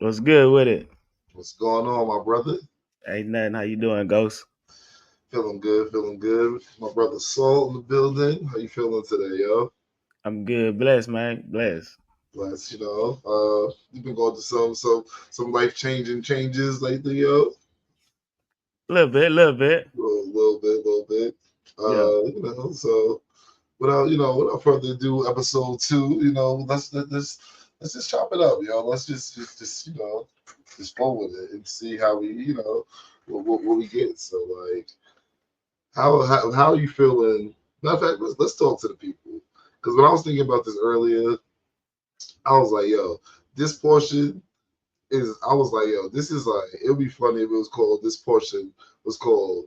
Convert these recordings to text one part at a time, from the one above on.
What's good with it? What's going on, my brother? Ain't nothing. How you doing, Ghost? Feeling good, feeling good. My brother Saul in the building. How you feeling today, yo? I'm good. Blessed, man. Blessed. Bless, you've been going through some life changing changes lately, yo. Little bit. Little bit. Yeah. So without further ado, episode two. Let's just chop it up, yo. Let's just flow with it and see how we, what we get. So like. How are you feeling? Matter of fact, let's talk to the people. Because when I was thinking about this earlier, I was like, yo, this portion I was like, yo, this is like, it would be funny if it was called, this portion was called,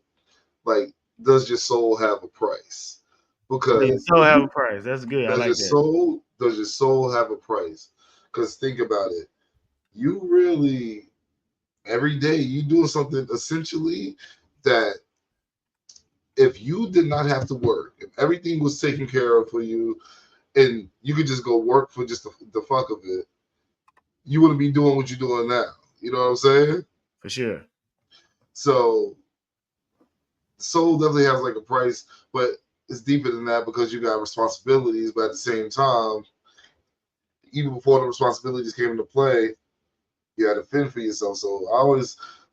like, does your soul have a price? Do your Because soul have a price? That's good. I like that. does your soul have a price? Because think about it. You really, every day, you doing something essentially that if you did not have to work, if everything was taken care of for you, and you could just go work for just the fuck of it, you wouldn't be doing what you're doing now. You know what I'm saying? For sure. So soul definitely has like a price, but it's deeper than that because you got responsibilities. But at the same time, even before the responsibilities came into play, you had to fend for yourself. So I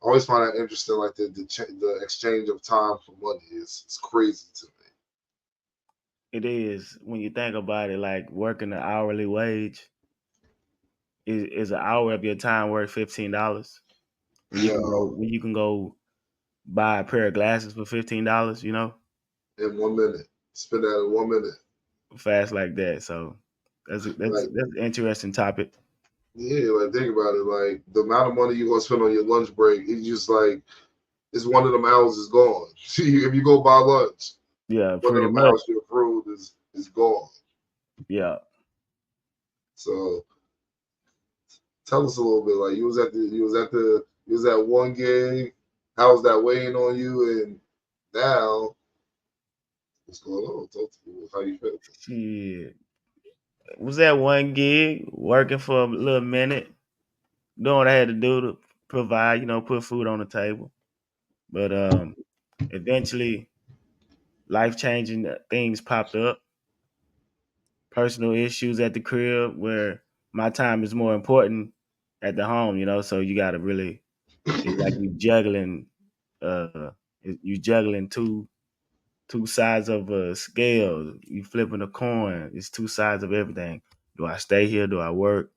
always find that interesting, like the exchange of time for money is it's crazy to me. It is when you think about it. Like working an hourly wage is an hour of your time worth $15. When you can go, Yo, when you can go buy a pair of glasses for $15. in 1 minute, spend that in 1 minute. Fast like that. So Like, that's an interesting topic. yeah, like think about it. Like the amount of money you're gonna spend on your lunch break, it's just like it's one of them hours is gone. If you go buy lunch, Yeah, one of pretty them much. hours your food is gone. Yeah. So tell us a little bit. Like you was at one gig. How was that weighing on you? And now what's going on? Talk to me. How you feel? Shit. Was at one gig, working for a little minute, doing what I had to do to provide, put food on the table. But eventually, life changing things popped up, personal issues at the crib where my time is more important at the home. So you got to really, it's like uh, you juggling two sides of a scale. You flipping a coin. It's two sides of everything. Do I stay here? Do I work?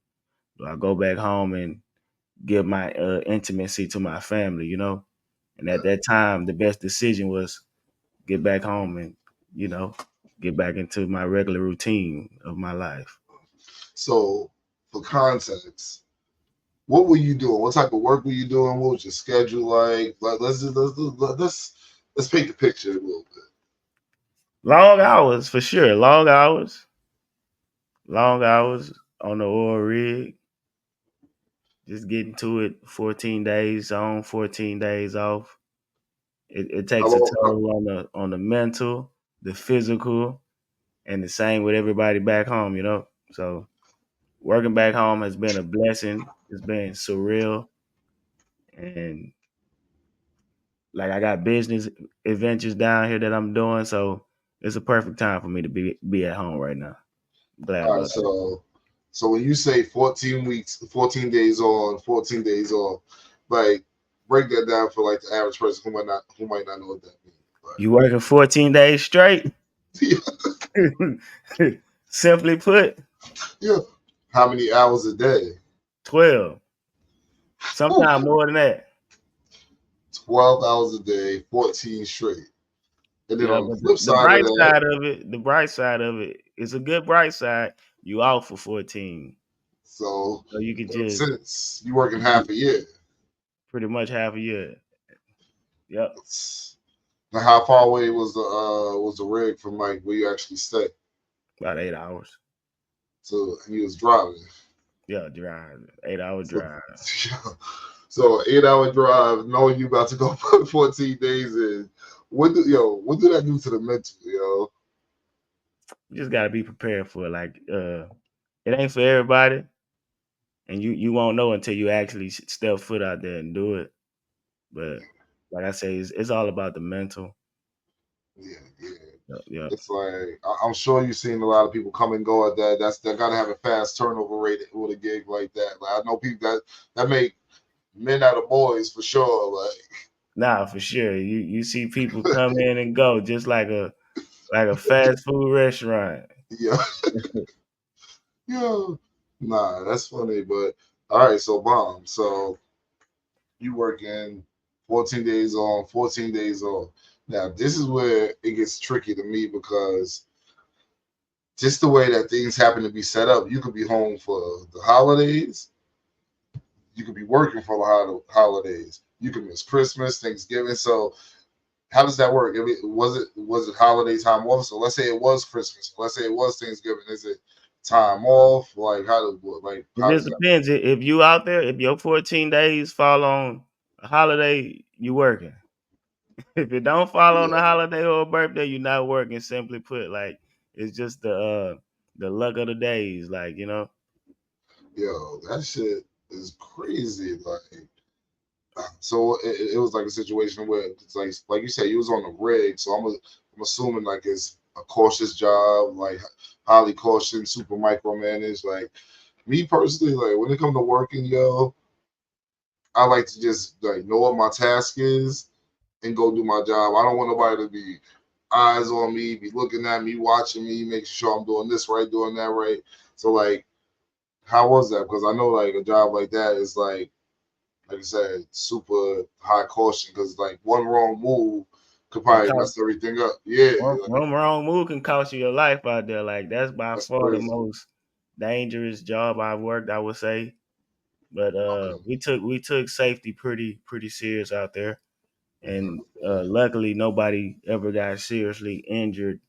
Do I go back home and give my intimacy to my family? And at that time, the best decision was get back home and, you know, get back into my regular routine of my life. So for context, what were you doing? What type of work were you doing? What was your schedule like? Like let's paint the picture a little bit. Long hours for sure. Long hours on the oil rig. Just getting to it 14 days on, 14 days off. It How takes a long? toll on the mental, the physical, and the same with everybody back home. So working back home has been a blessing. It's been surreal, and like I got business adventures down here that I'm doing, so it's a perfect time for me to be at home right now. Glad All right, about that. so when you say 14 weeks, 14 days on, 14 days off, like break that down for like the average person who might not know what that means. You working 14 days straight? Like, Simply put, yeah, how many hours a day? 12. Whew, Sometimes more than that. 12 hours a day, 14 straight. And then Yeah, on the but flip the side of bright that, side of it, the bright side of it is a good bright side. You out for 14. so So you could in a just sense, you working you could half a year. pretty much half a year. Yep. Now, how far away was the rig from like where you actually stay? About 8 hours. So he was driving. Yeah, drive. 8 hour So, drive. so 8 hour drive, knowing you about to go put 14 days in. What do that do to the mental, yo? You just gotta be prepared for it. Like it ain't for everybody. and you won't know until you actually step foot out there and do it. But like I say, it's all about the mental. Yeah, yeah. Yeah. It's like I'm sure you've seen a lot of people come and go at that. That's they gotta have a fast turnover rate with a gig like that. Like I know people that make men out of boys for sure. Nah, for sure. You see people come in and go just like a fast food restaurant. Yeah, yeah. Nah, that's funny. But all right, so bomb. So you working 14 days on, 14 days off. Now this is where it gets tricky to me because just the way that things happen to be set up, you could be home for the holidays, you could be working for the holidays, you could miss Christmas, Thanksgiving. So how does that work? I mean, was it holiday time off? So let's say it was Christmas. Let's say it was Thanksgiving. Is it time off? It How just does that depends. If you out there, if your 14 days fall on a holiday, you working. If it don't fall on a work? holiday or a birthday, you're not working. Simply put, like it's just the luck of the days, like Yeah, yo, that shit is crazy. So it was like a situation where it's like you said, you was on the rig. So I'm assuming like it's a cautious job, like highly cautious, super micromanaged. Like me personally, like when it comes to working, yo, I like to just like know what my task is and go do my job. I don't want nobody to be eyes on me, be looking at me, watching me, making sure I'm doing this right, doing that right. So like, how was that? Because I know like a job like that is like I said, super high caution because like one wrong move could can probably cost mess everything up. Yeah, like, one wrong move can cost you your life out there. Like that's by that's far the crazy. most dangerous job I've worked, I would say. But Okay, we took safety pretty serious out there, and luckily nobody ever got seriously injured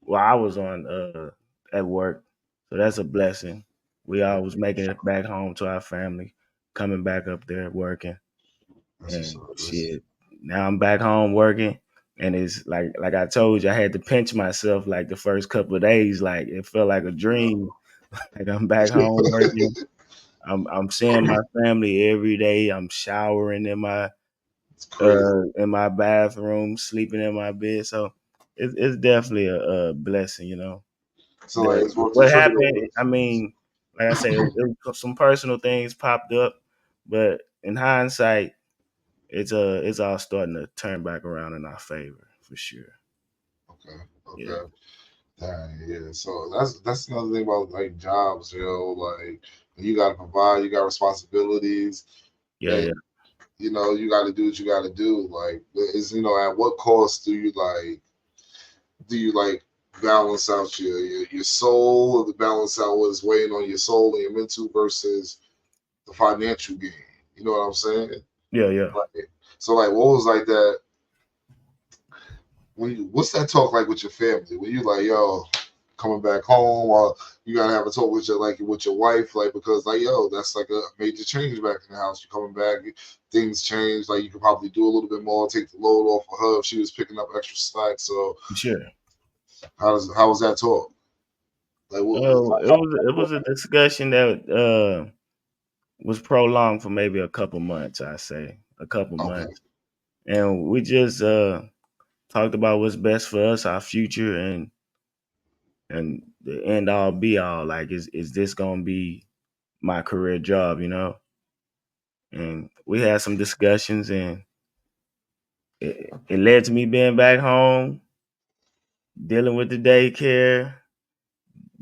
while I was on at work. So that's a blessing. We okay. always making it back home to our family, coming back up there working, That's what's and up. shit. Now I'm back home working, and it's like I told you, I had to pinch myself like the first couple of days. Like it felt like a dream. Like I'm back home working. I'm seeing my family every day. I'm showering It's crazy. in my bathroom, sleeping in my bed. So it's definitely a blessing. So like it's worth the What trade happened? over. I mean, like I say, some personal things popped up, but in hindsight, it's all starting to turn back around in our favor for sure. Okay, Yeah, okay. Dang, yeah. So that's another thing about like jobs, yo. Like you gotta provide, you got responsibilities, yeah, and yeah. you gotta do what you gotta do. Like is at what cost do you balance out your soul or the balance out what is weighing on your soul and your mental versus the financial gain. You know what I'm saying? Yeah, yeah. Like, so like what was like that what's that talk like with your family when you like yo coming back home or you gotta have a talk with your wife like because like yo that's like a major change back in the house. You're coming back, things change, like you could probably do a little bit more, take the load off of her if she was picking up extra slack. So For sure. how was that talk? Like It was a discussion that was prolonged for maybe a couple months. I say a couple okay, months, and we just talked about what's best for us, our future, and the end all be all. Like, is this gonna be my career job? And we had some discussions, and it led to me being back home, dealing with the daycare,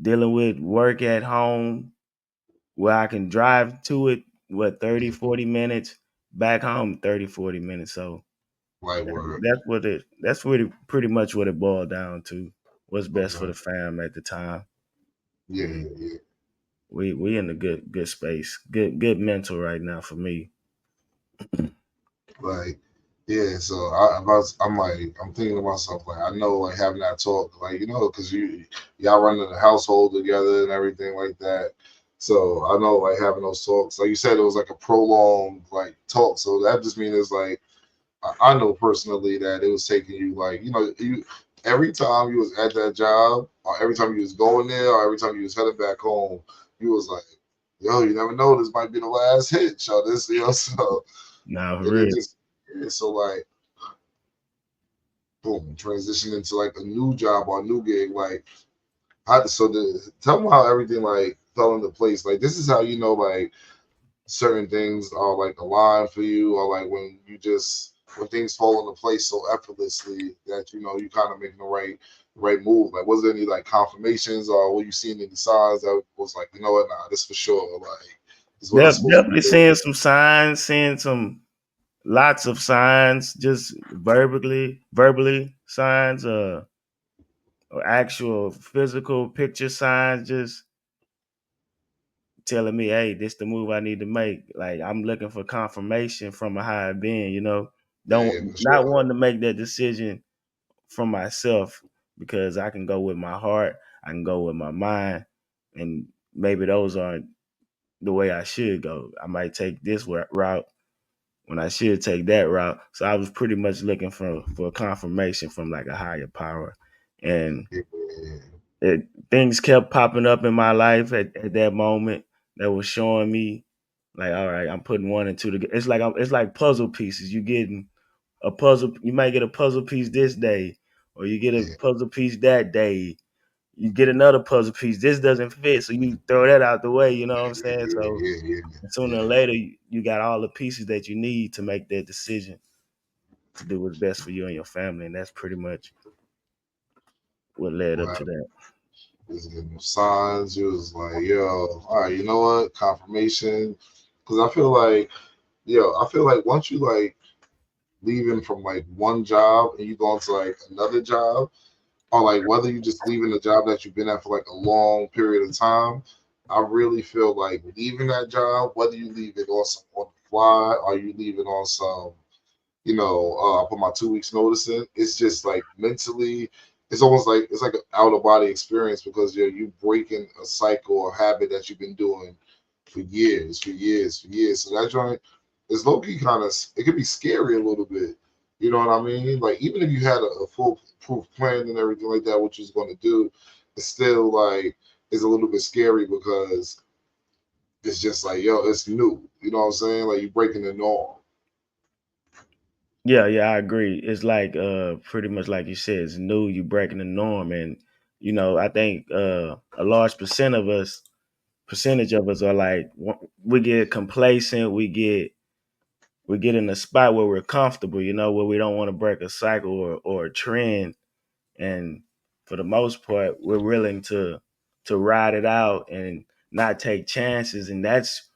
dealing with work at home, where I can drive to it, 30-40 minutes, back home 30-40 minutes. So like word. that's pretty much what it boiled down to. What's best for Okay. the fam at the time. Yeah, And yeah. we in a good space. Good mental right now for me. Like, yeah, so I'm like, I'm thinking to myself, like, I know, like, having that talk, like, because y'all running the household together and everything like that. So I know, like, having those talks, like you said, it was like a prolonged, like, talk. So that just means it's like, I know personally that it was taking you, like, every time you was at that job, or every time you was going there, or every time you was headed back home, you was like, yo, you never know, this might be the last hit, yo. This, so Nah, for and it real. just yeah, so like boom, transition into like a new job or a new gig. Like tell me how everything like fell into place. Like this is how you know like certain things are like aligned for you, or like when things fall into place so effortlessly that you know you kind of making the right move. Like was there any like confirmations or were you seeing any signs that was like, you know what, nah, this for sure, like this is what I'm supposed to be Definitely doing. seeing some signs, seeing some lots of signs, just verbally signs, or actual physical picture signs, just telling me, hey, this the move I need to make. Like I'm looking for confirmation from a higher being, Yeah, Don't for not sure. wanting to make that decision from myself because I can go with my heart, I can go with my mind, and maybe those aren't the way I should go. I might take this route when I should take that route. So I was pretty much looking for confirmation from like a higher power. And Yeah, things kept popping up in my life at that moment that was showing me like, all right, I'm putting one and two together. It's like puzzle pieces. You getting a puzzle. You might get a puzzle piece this day, or you get a yeah, puzzle piece that day. You get another puzzle piece. This doesn't fit, so you throw that out the way. You know what I'm saying? So yeah, yeah, sooner yeah. or later, you got all the pieces that you need to make that decision to do what's best for you and your family, and that's pretty much what led up Well, to that. just getting signs. You was like, yo, all right, you know what? Confirmation. Because I feel like once you like leaving from like one job and you go into like another job, or like whether you just leaving the job that you've been at for like a long period of time, I really feel like leaving that job, whether you leave it on the fly or you leave it on some, I put my 2 weeks notice in. It's just like mentally, it's almost like it's like an out of body experience because you breaking a cycle or habit that you've been doing for years, for years, for years. So that joint is low key kind of it could be scary a little bit. You know what I mean? Like even if you had a full proof plan and everything like that, what you're going to do, it's still like it's a little bit scary because it's just like yo, it's new. You know what I'm saying? Like you're breaking the norm. Yeah, yeah, I agree. It's like pretty much like you said, it's new, you breaking the norm. And I think a large percentage of us are like we get complacent, we get in a spot where we're comfortable, where we don't want to break a cycle or a trend. And for the most part, we're willing to ride it out and not take chances. And that's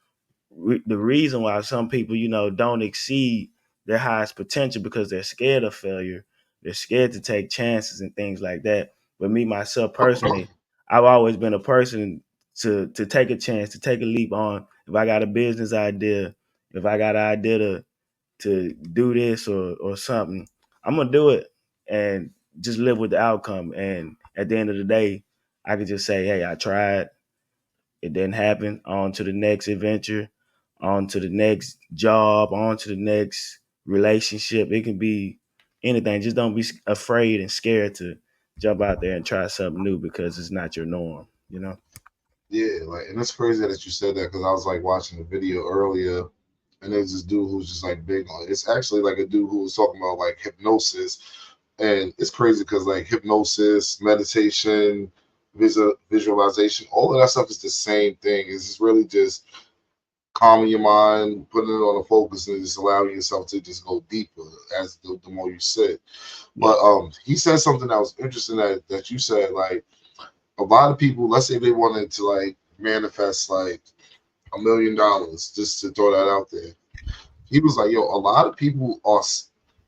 the reason why some people, don't exceed their highest potential because they're scared of failure. They're scared to take chances and things like that. But me myself personally, I've always been a person to take a chance, to take a leap on. If I got a business idea, if I got an idea to do this or something, I'm gonna do it and just live with the outcome. And at the end of the day, I could just say, hey, I tried, it didn't happen. On to the next adventure, on to the next job, on to the next relationship. It can be anything. Just don't be afraid and scared to jump out there and try something new because it's not your norm. Yeah, like, and it's crazy that you said that because I was like watching a video earlier, and there's this dude who's just like big on it. It's actually like a dude who was talking about like hypnosis, and it's crazy because like hypnosis, meditation, visualization, all of that stuff is the same thing. It's just really just calming your mind, putting it on a focus, and just allowing yourself to just go deeper as the more you sit. Yeah, But he said something that was interesting that you said like a lot of people, let's say they wanted to like manifest like $1 million, just to throw that out there. He was like, yo, a lot of people are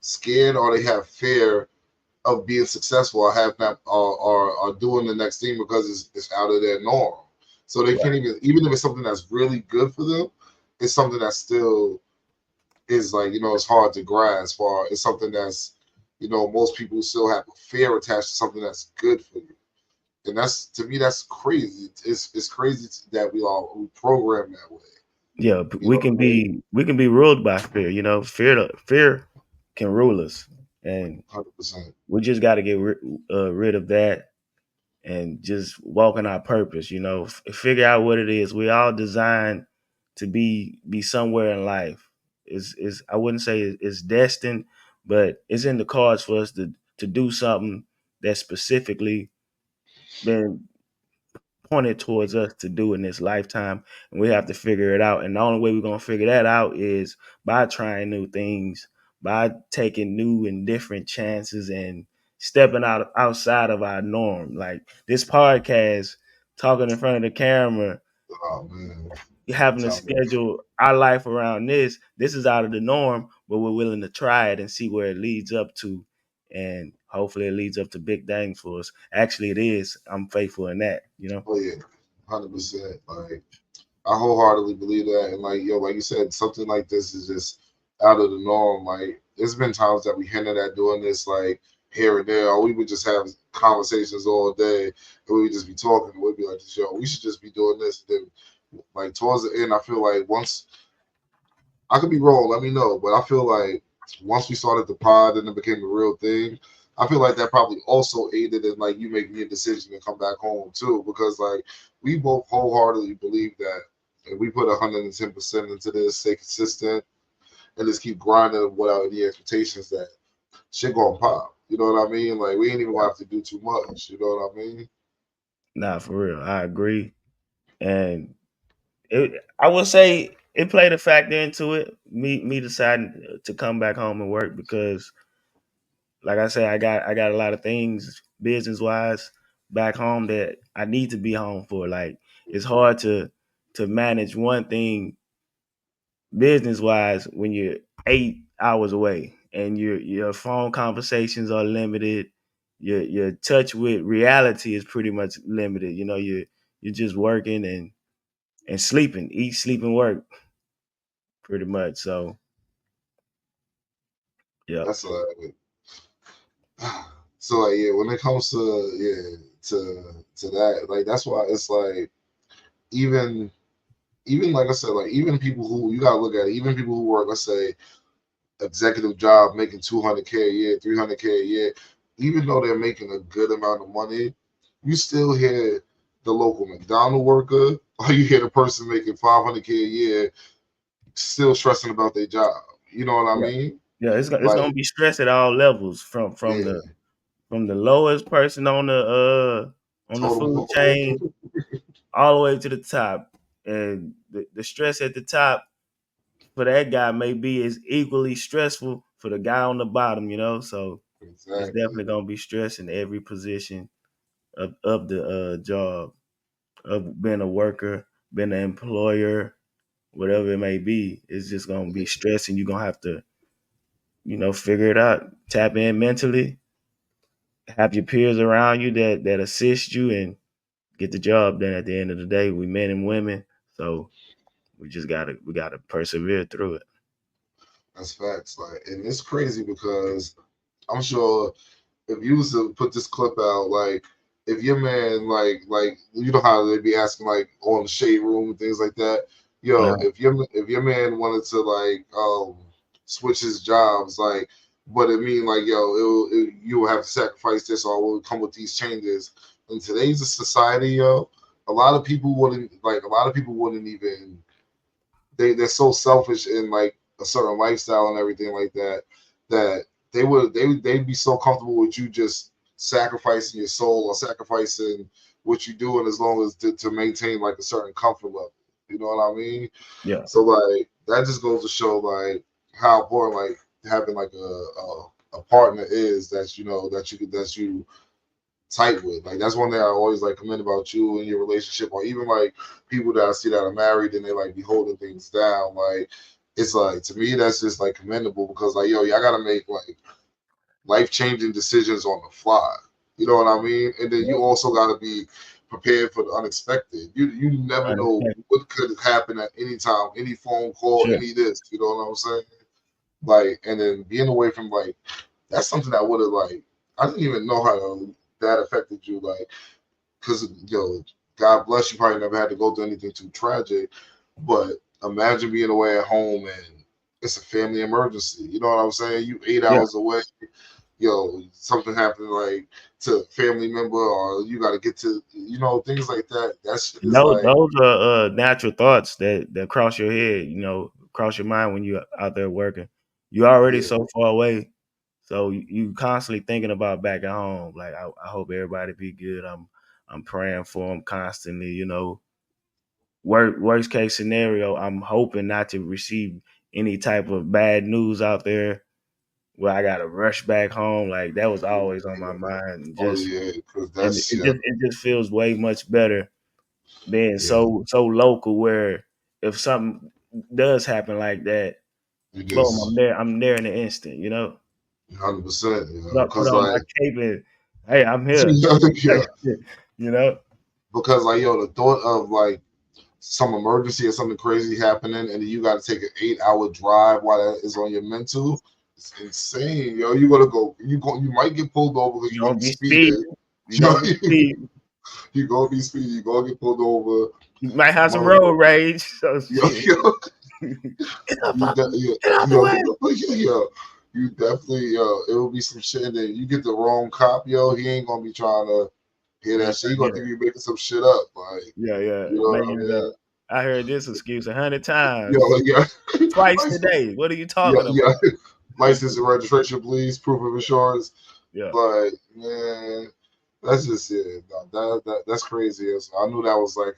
scared or they have fear of being successful or have not or doing the next thing because it's out of their norm. So they can't even if it's something that's really good for them, it's something that still is like, it's hard to grasp, or it's something that's, most people still have a fear attached to something that's good for you. And that's, to me, that's crazy. It's crazy that we program that way. yeah. You know what I mean? We can be ruled by fear. Fear can rule us, and 100%. we just got to get rid of that and just walking our purpose. You know, figure out what it is. We all designed to be somewhere in life. Is I wouldn't say it's destined, but it's in the cards for us to do something that specifically been pointed towards us to do in this lifetime, and we have to figure it out. And the only way we're gonna figure that out is by trying new things, by taking new and different chances, and stepping outside of our norm. Like this podcast, talking in front of the camera, Oh man, having to tell me. schedule our life around this. This is out of the norm, but we're willing to try it and see where it leads up to. And hopefully it leads up to big things for us. Actually, it is. I'm faithful in that, you know? Oh yeah, 100%. Like I wholeheartedly believe that, and like yo, like you said, something like this is just out of the norm. Like there's been times that we hinted at doing this, like here and there, or we would just have conversations all day, and we would just be talking, and we'd be like, "Yo, we should just be doing this." And then, like towards the end, I feel like once I could be wrong, let me know, but I feel like once we started the pod and it became a real thing, I feel like that probably also aided in like you making your decision to come back home too, because like we both wholeheartedly believe that if we put 110% into this, stay consistent, and just keep grinding without any expectations that shit gonna pop. You know what I mean? Like we ain't even gonna have to do too much. You know what I mean? Nah, for real. I agree. And I would say it played a factor into it. Me deciding to come back home and work because, like I said, I got a lot of things business wise back home that I need to be home for. Like it's hard to manage one thing business wise when you're 8 hours away and your phone conversations are limited. Your touch with reality is pretty much limited. You know, you're just working and sleeping, eat, sleep, and work pretty much. So yeah, That's so like yeah, when it comes to to that, like that's why it's like even even like I said, like even people who you gotta look at it, even people who work, let's say, executive job making 200K a year, 300K a year, even though they're making a good amount of money, you still hear the local McDonald worker, or you hear the person making 500K a year still stressing about their job. You know what I yeah, mean? yeah. It's Like, gonna be stress at all levels yeah, from the lowest person on the total food pole. chain all the way to the top, and the stress at the top for that guy may be as equally stressful for the guy on the bottom. You know, so it's Exactly. definitely gonna be stress in every position of the job of being a worker, being an employer, whatever it may be. It's just gonna be stress, and you're gonna have to figure it out, tap in mentally, have your peers around you that assist you, and get the job done. At the end of the day, we men and women, so we gotta persevere through it. That's facts. Like, and it's crazy because I'm sure if you was to put this clip out, like if your man like you know how they be asking like on the shade room and things like that, yo, Uh, if your man wanted to like switch his jobs, like but it mean like yo, you will have to sacrifice this or will come with these changes. In today's society, yo, a lot of people wouldn't even they're so selfish in like a certain lifestyle and everything like that that they'd be so comfortable with you just sacrificing your soul or sacrificing what you do and as long as to maintain like a certain comfort level. You know what I mean? yeah, So like that just goes to show like how important like having like a partner is that you know that you tight with. Like that's one thing I always like commend about you and your relationship, or even like people that I see that are married and they like be holding things down. Like it's like to me that's just like commendable because like yo, y'all gotta make like life changing decisions on the fly. You know what I mean? And then yeah. you also gotta be prepared for the unexpected. You never know Understand. what could happen at any time, any phone call, Sure. any this. You know what I'm saying? Like and then being away from like that's something that would have like I didn't even know how that affected you. Like because yo, God bless you, probably never had to go through anything too tragic. But imagine being away at home and it's a family emergency. You know what I'm saying? You eight Yeah. hours away. something happened like to a family member, or you got to get to, things like that. That shit is like, Those are natural thoughts that cross your head, cross your mind when you're out there working. You're already yeah, so far away, so you constantly thinking about back at home. Like I hope everybody be good. I'm praying for them constantly. Worst case scenario, I'm hoping not to receive any type of bad news out there where I gotta rush back home. Like that was always on my mind. oh Just yeah, because and that's, yeah, it just feels way much better being yeah, so local where if something does happen like that, you boom, just I'm there in an instant, 100%, Put because on my like, cape and hey, I'm here. yeah, you know? because like, the thought of like some emergency or something crazy happening, and then you got to take an 8-hour drive while that is on your mental. It's insane, yo. You gotta go. You might get pulled over because You you're gonna gonna be be speeding. speeding. You gonna be speeding. You gonna be speeding. You gonna get pulled over. You might have some road Motherfucker. rage. So Yo, shit. yo, Get the you fuck de- yo, get out the yo, way. get the fuck, yo. You definitely, it will be some shit that you get the wrong cop, yo. He ain't gonna be trying to hear You that ain't shit. He trying to gonna hear think that. you making some shit up, like, Yeah, you know what I making it mean? up. I heard this excuse 100 Yo, times. yeah, Twice like, today. What are you yeah, talking yeah. about? License and registration, please. Proof of insurance. Yeah. But man, that's just it. That's crazy. So I knew that was like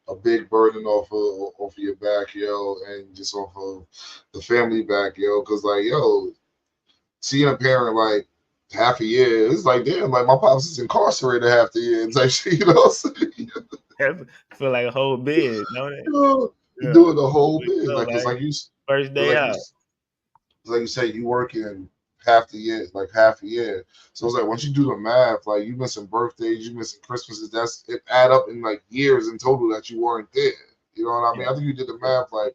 a big burden off of your back, yo, and just off of the family back, yo. Because like, yo, seeing a parent like half a year, it's like damn, like my pops is incarcerated half the year. It's like shit, you know what I'm saying? Feel like a whole bid, don't it? You know, Yeah. doing the whole We bit, feel like it's like like you, first it's day like you out. like you say, you working half the year, like half a year. So it's like once you do the math, like you missing birthdays, you missing Christmases. That's it add up in like years in total that you weren't there. You know what I Yeah. mean? I think you did the math like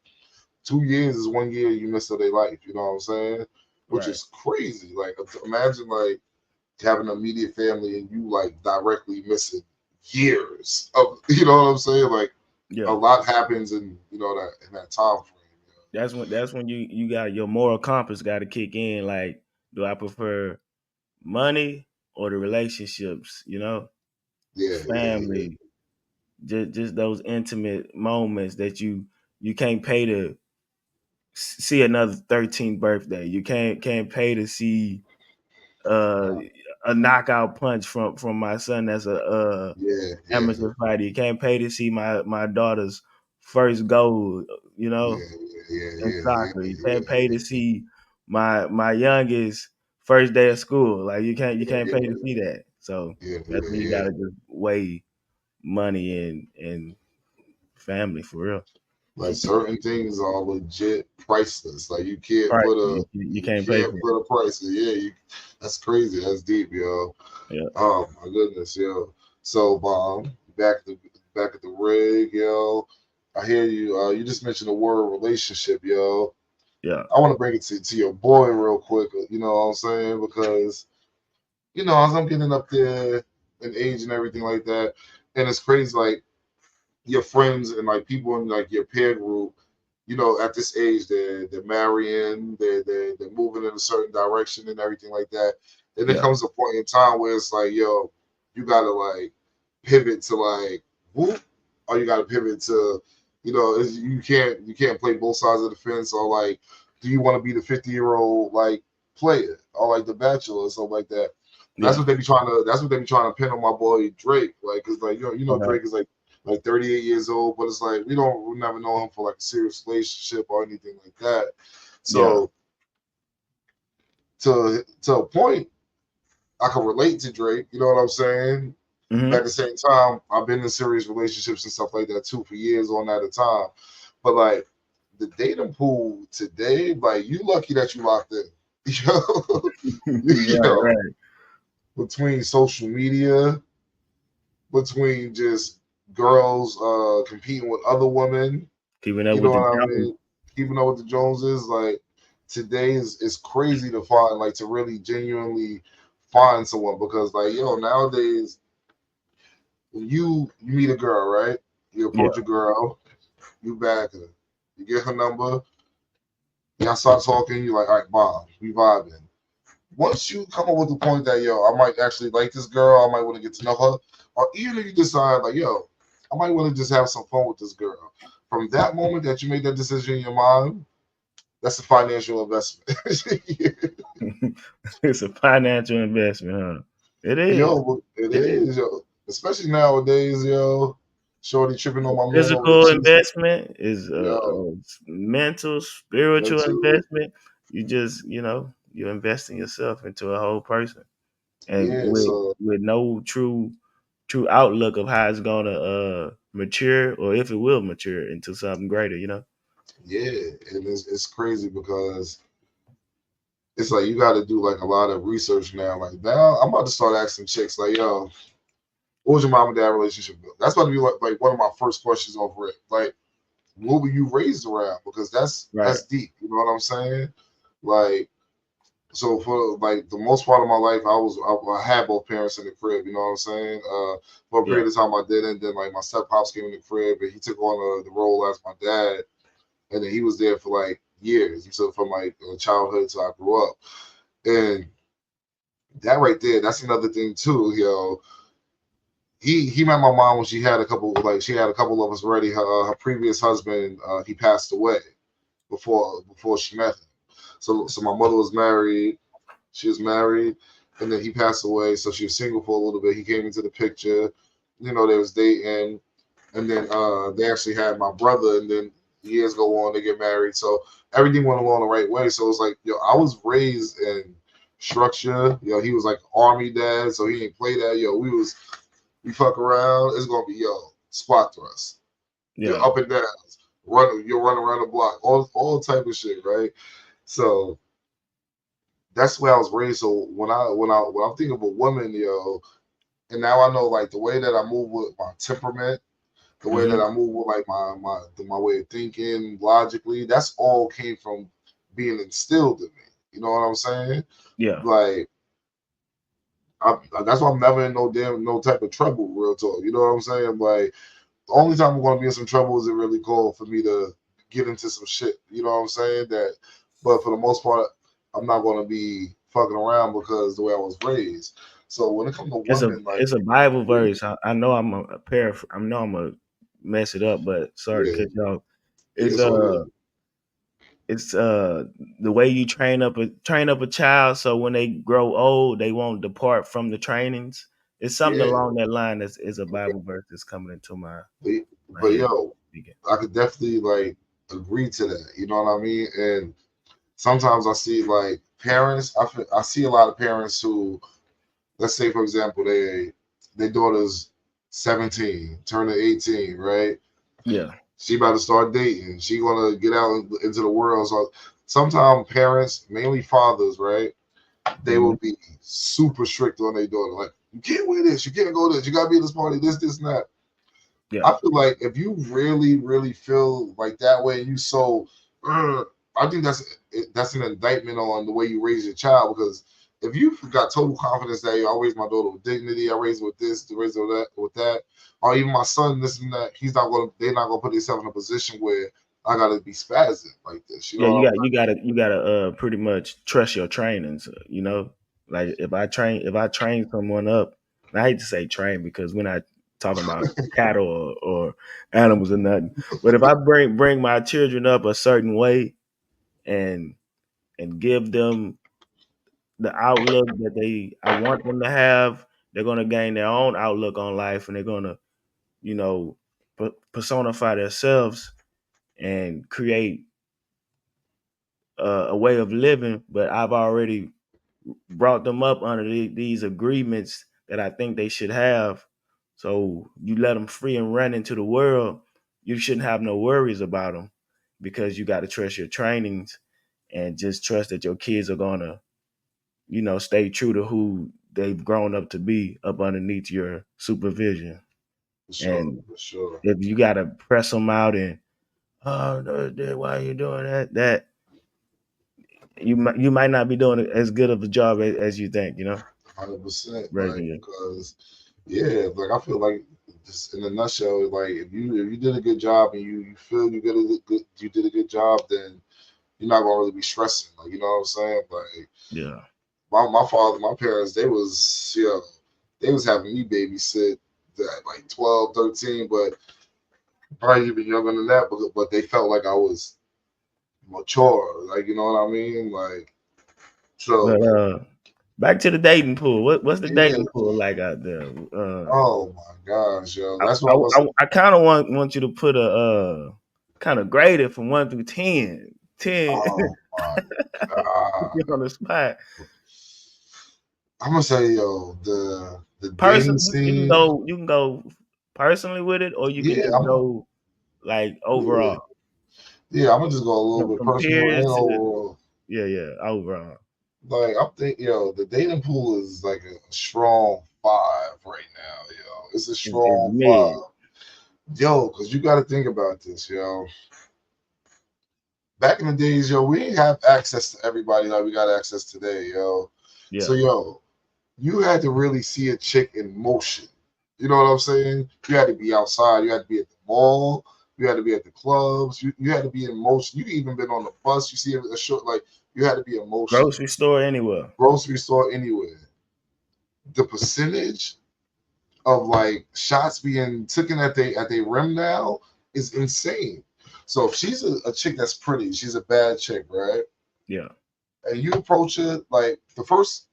2 years is 1 year you missed of their life. You know what I'm saying? Which Right. is crazy. Like imagine like having an immediate family and you like directly missing years of. You know what I'm saying? Like a Yeah. lot happens in that time frame. That's when you got your moral compass got to kick in. Like, do I prefer money or the relationships? Yeah, yeah, yeah, Family, just those intimate moments that you can't pay to see another 13th birthday. You can't pay to see uh, a knockout punch from my son that's a yeah, yeah, amateur fighter. You can't pay to see my daughter's first goal. You know, yeah, yeah, in yeah, yeah, soccer. You can't pay yeah, to see my youngest first day of school. Like you can't pay to yeah, see that. So yeah, that's yeah, when you yeah. gotta just weigh money and family for real. Like certain things are legit priceless. Like you can't Right. put a You you can't pay for can't it. put a price. Yeah, that's crazy. That's deep, yo. Yeah. Oh my goodness, yo. So, back at the rig, yo. I hear you. You just mentioned the word relationship, yo. Yeah. I want to bring it to your boy real quick. You know what I'm saying? Because as I'm getting up there in age and everything like that, and it's crazy. Like your friends and like people in like your peer group, at this age, they're marrying, they're moving in a certain direction and everything like that. And there Yeah. comes a point in time where it's like, yo, you gotta like pivot to like whoop, or you gotta pivot to, you can't play both sides of the fence, or like, do you want to be the 50-year-old like player or like the bachelor or something like that? That's Yeah. what they be trying to. That's what they be trying to pin on my boy Drake, like, cause like Okay. Drake is like 38 years old, but it's like we never know him for like a serious relationship or anything like that. Yeah. So to a point, I can relate to Drake. You know what I'm saying? But at Hmm. the same time, I've been in serious relationships and stuff like that too for years on at a time. But like the dating pool today, like you lucky that you locked in. Yo, right. yo, Right. between social media, between just girls competing with other women. Keeping up You know with the what I Jones. mean? Even though what the Jones is like today is crazy to find, like to really genuinely find someone, because like nowadays when you meet a girl, right? You Yeah. approach a girl, you bag her, you get her number, y'all start talking, you like, all right, Bob, we vibing. once you come up with the point that yo, I might actually like this girl, I might want to get to know her, or even if you decide like yo, I might want to just have some fun with this girl. From that moment that you make that decision in your mind, that's a financial investment. It's a financial investment, huh? It is. Yo, it It is. is, yo. Especially nowadays, yo. Shorty tripping It's on a my man over the physical cheese. investment, is Yo, a mental, spiritual mental, investment. You just, you're investing yourself into a whole person, and yeah. with So no true outlook of how it's gonna mature, or if it will mature into something greater. yeah, and it's crazy because it's like you got to do like a lot of research now. Like now, I'm about to start asking chicks like, yo, what was your mom and dad relationship built? That's about to be like one of my first questions off rip. Like, what were you raised around? Because Right. that's deep. You know what I'm saying? Like, so for like the most part of my life, I had both parents in the crib. You know what I'm saying? For a Yeah. period of time, I didn't. Then like my step pops came in the crib, and he took on the role as my dad, and then he was there for like years. So from like childhood till I grew up, and that right there, that's another thing too. He met my mom when she had a couple of us already. Her previous husband, he passed away before she met him. So my mother was married. She was married, and then he passed away. So she was single for a little bit. He came into the picture. They was dating, and then they actually had my brother. And then years go on, they get married. So everything went along the right way. So it's like I was raised in structure. He was like army dad, so he didn't play that. We fuck around. It's gonna be squat thrust. You're Yeah. up and down. You'll run around the block. All type of shit, right? So that's where I was raised. So when I'm thinking of a woman, and now I know like the way that I move with my temperament, the way that Hmm. I move with like my way of thinking logically, that's all came from being instilled in me. You know what I'm saying? Yeah. Like that's why I'm never in no type of trouble, real talk. You know what I'm saying? Like the only time I'm gonna be in some trouble is it really called for me to get into some shit. You know what I'm saying? But for the most part, I'm not gonna be fucking around because the way I was raised. So when it comes to It's a women, like it's a Bible verse. I know I'm a paraphr I know I'm gonna mess it up, but sorry to yeah, cut you off. yeah, It's it's all good. it's the way you train up a child, so when they grow old they won't depart from the trainings. It's something Yeah, along that line. That's is a Bible verse that's coming into but, my but head. yo, Speaking. I could definitely like agree to that. You know what I mean? And sometimes I see like parents. I see a lot of parents who, let's say for example, their daughter's 17, turning 18, right? Yeah. She about to start dating. She gonna get out into the world. So sometimes parents, mainly fathers, right? They will Hmm. be super strict on their daughter. Like, you can't wear this, you can't go this, you gotta be at this party, this, and that. Yeah. I feel like if you really, really feel like that way, and you uh, I think that's an indictment on the way you raise your child. Because if you got total confidence that I raised my daughter with dignity, I raised her with this, to raise her with that, or even my son, this and that, they're not gonna put themselves in a position where I gotta be spazzing like this. You Yeah, know you what got you gotta pretty much trust your trainings. Like if I train someone up, and I hate to say train because we're not talking about cattle or animals or nothing. But if I bring my children up a certain way and give them the outlook that I want them to have, they're gonna gain their own outlook on life, and they're gonna you know personify themselves and create a way of living. But I've already brought them up under these agreements that I think they should have. So you let them free and run into the world. You shouldn't have no worries about them because you got to trust your trainings and just trust that your kids are gonna, stay true to who they've grown up to be up underneath your supervision. for sure, And for sure. if you got to press them out and why are you doing that? You might not be doing as good of a job as you think. 100%. Like Raising you. because yeah, like I feel like just in a nutshell, like if you did a good job and you feel you did a good job, then you're not gonna really be stressing. Like you know what I'm saying? Like Yeah. my father, my parents, they was having me babysit at like 12, 13, but probably even younger than that, but they felt like I was mature, like you know what I mean? Like so But back to the dating pool. What's the yeah. dating pool like out there? Oh my gosh, yo. I That's what I, I was I kind of want you to put a kind of grade it from 1 through 10. 10 oh my god. on the spot. I'm gonna say, yo, the Person, dating you can scene, go. You can go personally with it, or you can yeah, just go like yeah, overall. yeah, I'm gonna just go a little bit From personal and peers to overall. yeah, overall. Like I'm thinking, yo, the dating pool is like a strong five right now, yo. It's a It's strong mid. five. Yo, because you gotta think about this, yo. Back in the days, yo, we didn't have access to everybody like we got access today, yo. So, Yeah, yo, you had to really see a chick in motion. You know what I'm saying? You had to be outside. You had to be at the mall. You had to be at the clubs. You had to be in motion. You even been on the bus. You see a short like you had to be in motion. grocery store anywhere. Grocery store anywhere. The percentage of like shots being taken at they rim now is insane. So if she's a chick that's pretty, she's a bad chick, right? Yeah, And you approach it like the first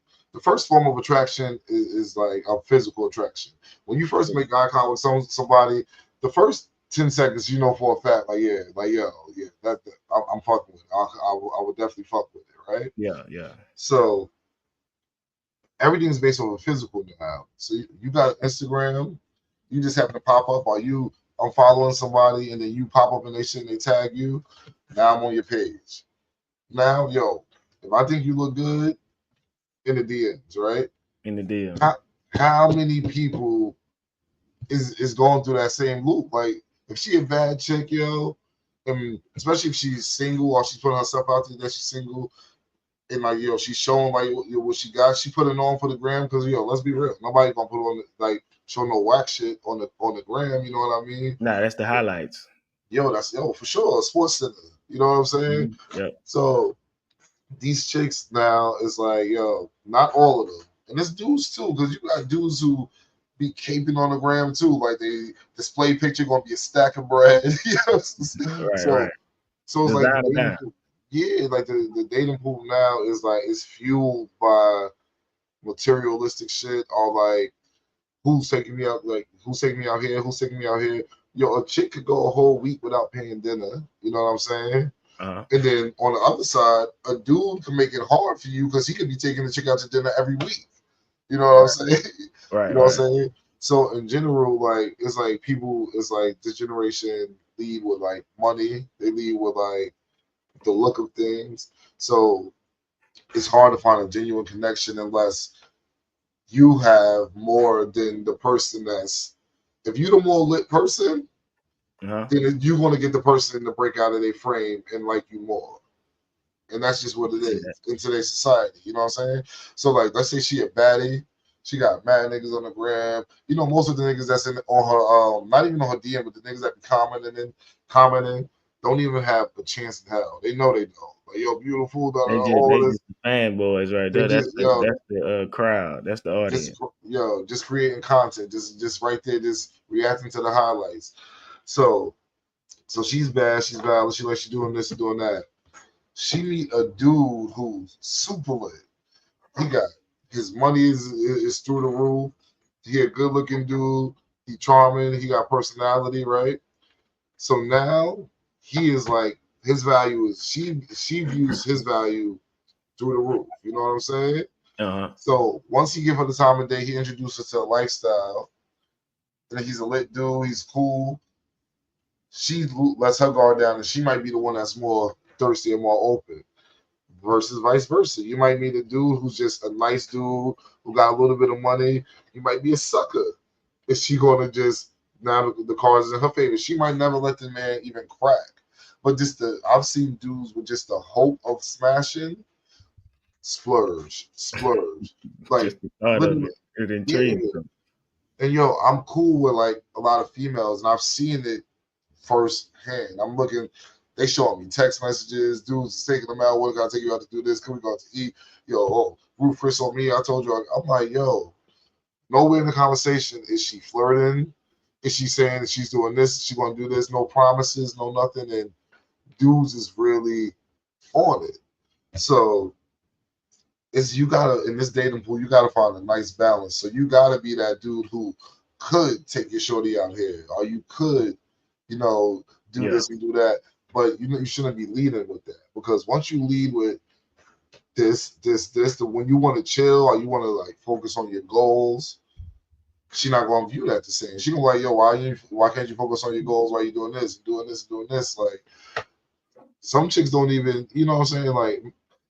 form of attraction is like a physical attraction. When you first yeah, make eye contact with somebody, the first 10 seconds you know for a fact, like yeah, like yo, yeah, I'm fucking with it. I would definitely fuck with it, right? yeah. So everything's based on the physical now. So you got Instagram, you just happen to pop up, or I'm following somebody and then you pop up and they shit and they tag you. Now I'm on your page. Now, yo, if I think you look good in the DMs, right? In the DM. How many people is going through that same loop? Like, if she a bad chick, yo, and especially if she's single or she's putting herself out there that she's single, and like, yo, she's showing like what she got, she putting on for the gram because yo, let's be real, nobody gonna put on like show no whack shit on the gram. You know what I mean? Nah, that's the highlights. Yo, that's yo for sure, Sports Center. You know what I'm saying? Yep. So these chicks now is like, yo, not all of them. And it's dudes too, because you got dudes who be caping on the gram too. Like they display picture gonna be a stack of bread. You know? Right. So it's like the Designer dating down. pool. Yeah, like the dating pool now is like it's fueled by materialistic shit or like who's taking me out, like who's taking me out here, who's taking me out here. Yo, a chick could go a whole week without paying dinner. You know what I'm saying? Uh-huh. And then on the other side, a dude can make it hard for you because he could be taking the chick out to dinner every week. You know what I'm Right. saying? You know what Right. I'm saying? So in general, like it's like people, it's like this generation lead with like money. They lead with like the look of things. So it's hard to find a genuine connection unless you have more than the person that's. If you're the more lit person, Uh-huh. then you're going to get the person to break out of their frame and like you more. And that's just what it See that. is in today's society. You know what I'm saying? So like, let's say she a baddie, she got mad niggas on the gram. You know, most of the niggas that's in on her, not even on her DM, but the niggas that be commenting, don't even have a chance in hell. They know they don't. Like, yo, beautiful, all They of this. just the fanboys right They there. just yo, That's the crowd. That's the audience. just creating content, just right there, just reacting to the highlights. So she's bad, she's bad. She like she doing this and doing that. She meet a dude who's super lit. He got his money is through the roof. He a good looking dude. He charming. He got personality, right? So now he is like his value is she views his value through the roof. You know what I'm saying? Uh-huh. So once he give her the time of day, he introduces her to a lifestyle. And he's a lit dude. He's cool. She lets her guard down, and she might be the one that's more thirsty and more open. Versus vice versa. You might meet a dude who's just a nice dude who got a little bit of money. He might be a sucker. Is she gonna just now the cards in her favor? She might never let the man even crack. But just the I've seen dudes with just the hope of smashing splurge. Like Just the thought of literally, it. It yeah. intrigues them. And yo, I'm cool with like a lot of females, and I've seen it firsthand. I'm looking. They showing me text messages. Dudes is taking them out. What gotta take you out to do this? Can we go out to eat? Yo, oh, Ruth Chris on me. I told you. I'm like, yo, nowhere in the conversation is she flirting. Is she saying that she's doing this? Is she gonna do this? No promises, no nothing. And dudes is really on it. So it's you gotta in this dating pool, you gotta find a nice balance. So you gotta be that dude who could take your shorty out here, or you could, you know, do Yeah. this and do that. But you know you shouldn't be leading with that because once you lead with this, the when you want to chill or you want to like focus on your goals, she not gonna view that the same. She gonna be like, yo, why can't you focus on your goals? Why you doing this, doing this, doing this? Like some chicks don't even, you know what I'm saying? Like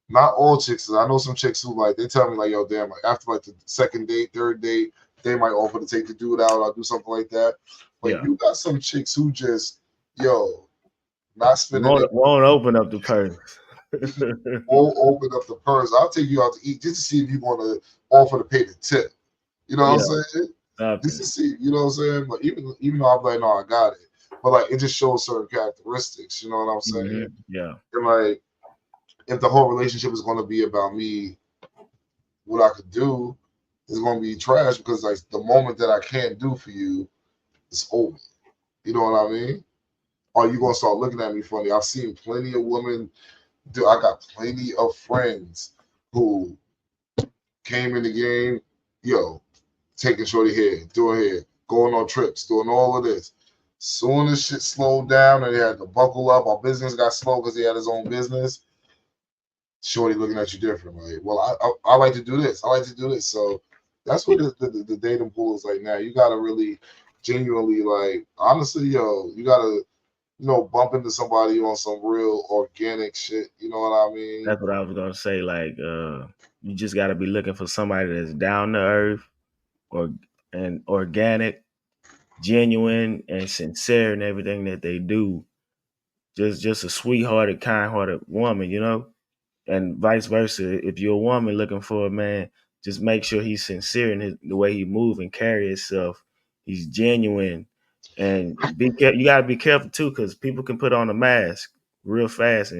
not all chicks. I know some chicks who like they tell me like, yo, damn, like after like the second date, third date, they might offer to take the dude out or do something like that. But Yeah. you got some chicks who just, yo, not spending it, Won't open up the purse. won't open up the purse. I'll take you out to eat just to see if you want to offer to pay the tip. You know what I'm Yeah. saying? Just to Nothing. see, you know what I'm saying? But even though I'm like, no, I got it. But like it just shows certain characteristics, you know what I'm saying? Yeah. And like if the whole relationship is gonna be about me, what I could do is gonna be trash because like the moment that I can't do for you, it's over. You know what I mean? Or you gonna start looking at me funny. I've seen plenty of women do I got plenty of friends who came in the game, yo, taking shorty here, doing here, going on trips, doing all of this. Soon as shit slowed down and they had to buckle up, our business got slow because he had his own business. Shorty looking at you different. Like, well, I like to do this. I like to do this. So that's what the dating pool is like now. You gotta really genuinely like honestly, yo, you gotta bump into somebody on some real organic shit. You know what I mean? That's what I was gonna say. Like, you just gotta be looking for somebody that's down to earth or and organic, genuine, and sincere in everything that they do. Just a sweethearted, kind-hearted woman, you know, and vice versa. If you're a woman looking for a man, just make sure he's sincere in the way he move and carry himself. He's genuine, and be careful. You gotta be careful too, because people can put on a mask real fast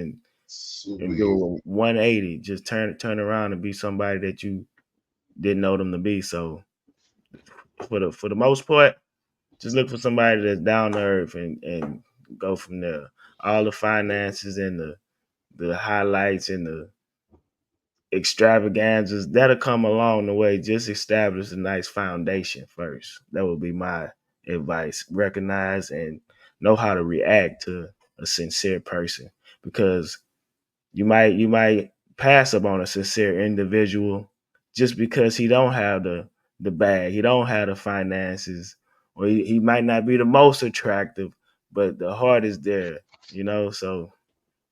Super and do easy. a 180, just turn around and be somebody that you didn't know them to be. So for the most part, just look for somebody that's down to earth and go from there. All the finances and the highlights and the extravaganzas that'll come along the way. Just establish a nice foundation first. That would be my advice. Recognize and know how to react to a sincere person because you might pass up on a sincere individual just because he don't have the bag, he don't have the finances, or he might not be the most attractive, but the heart is there, you know. So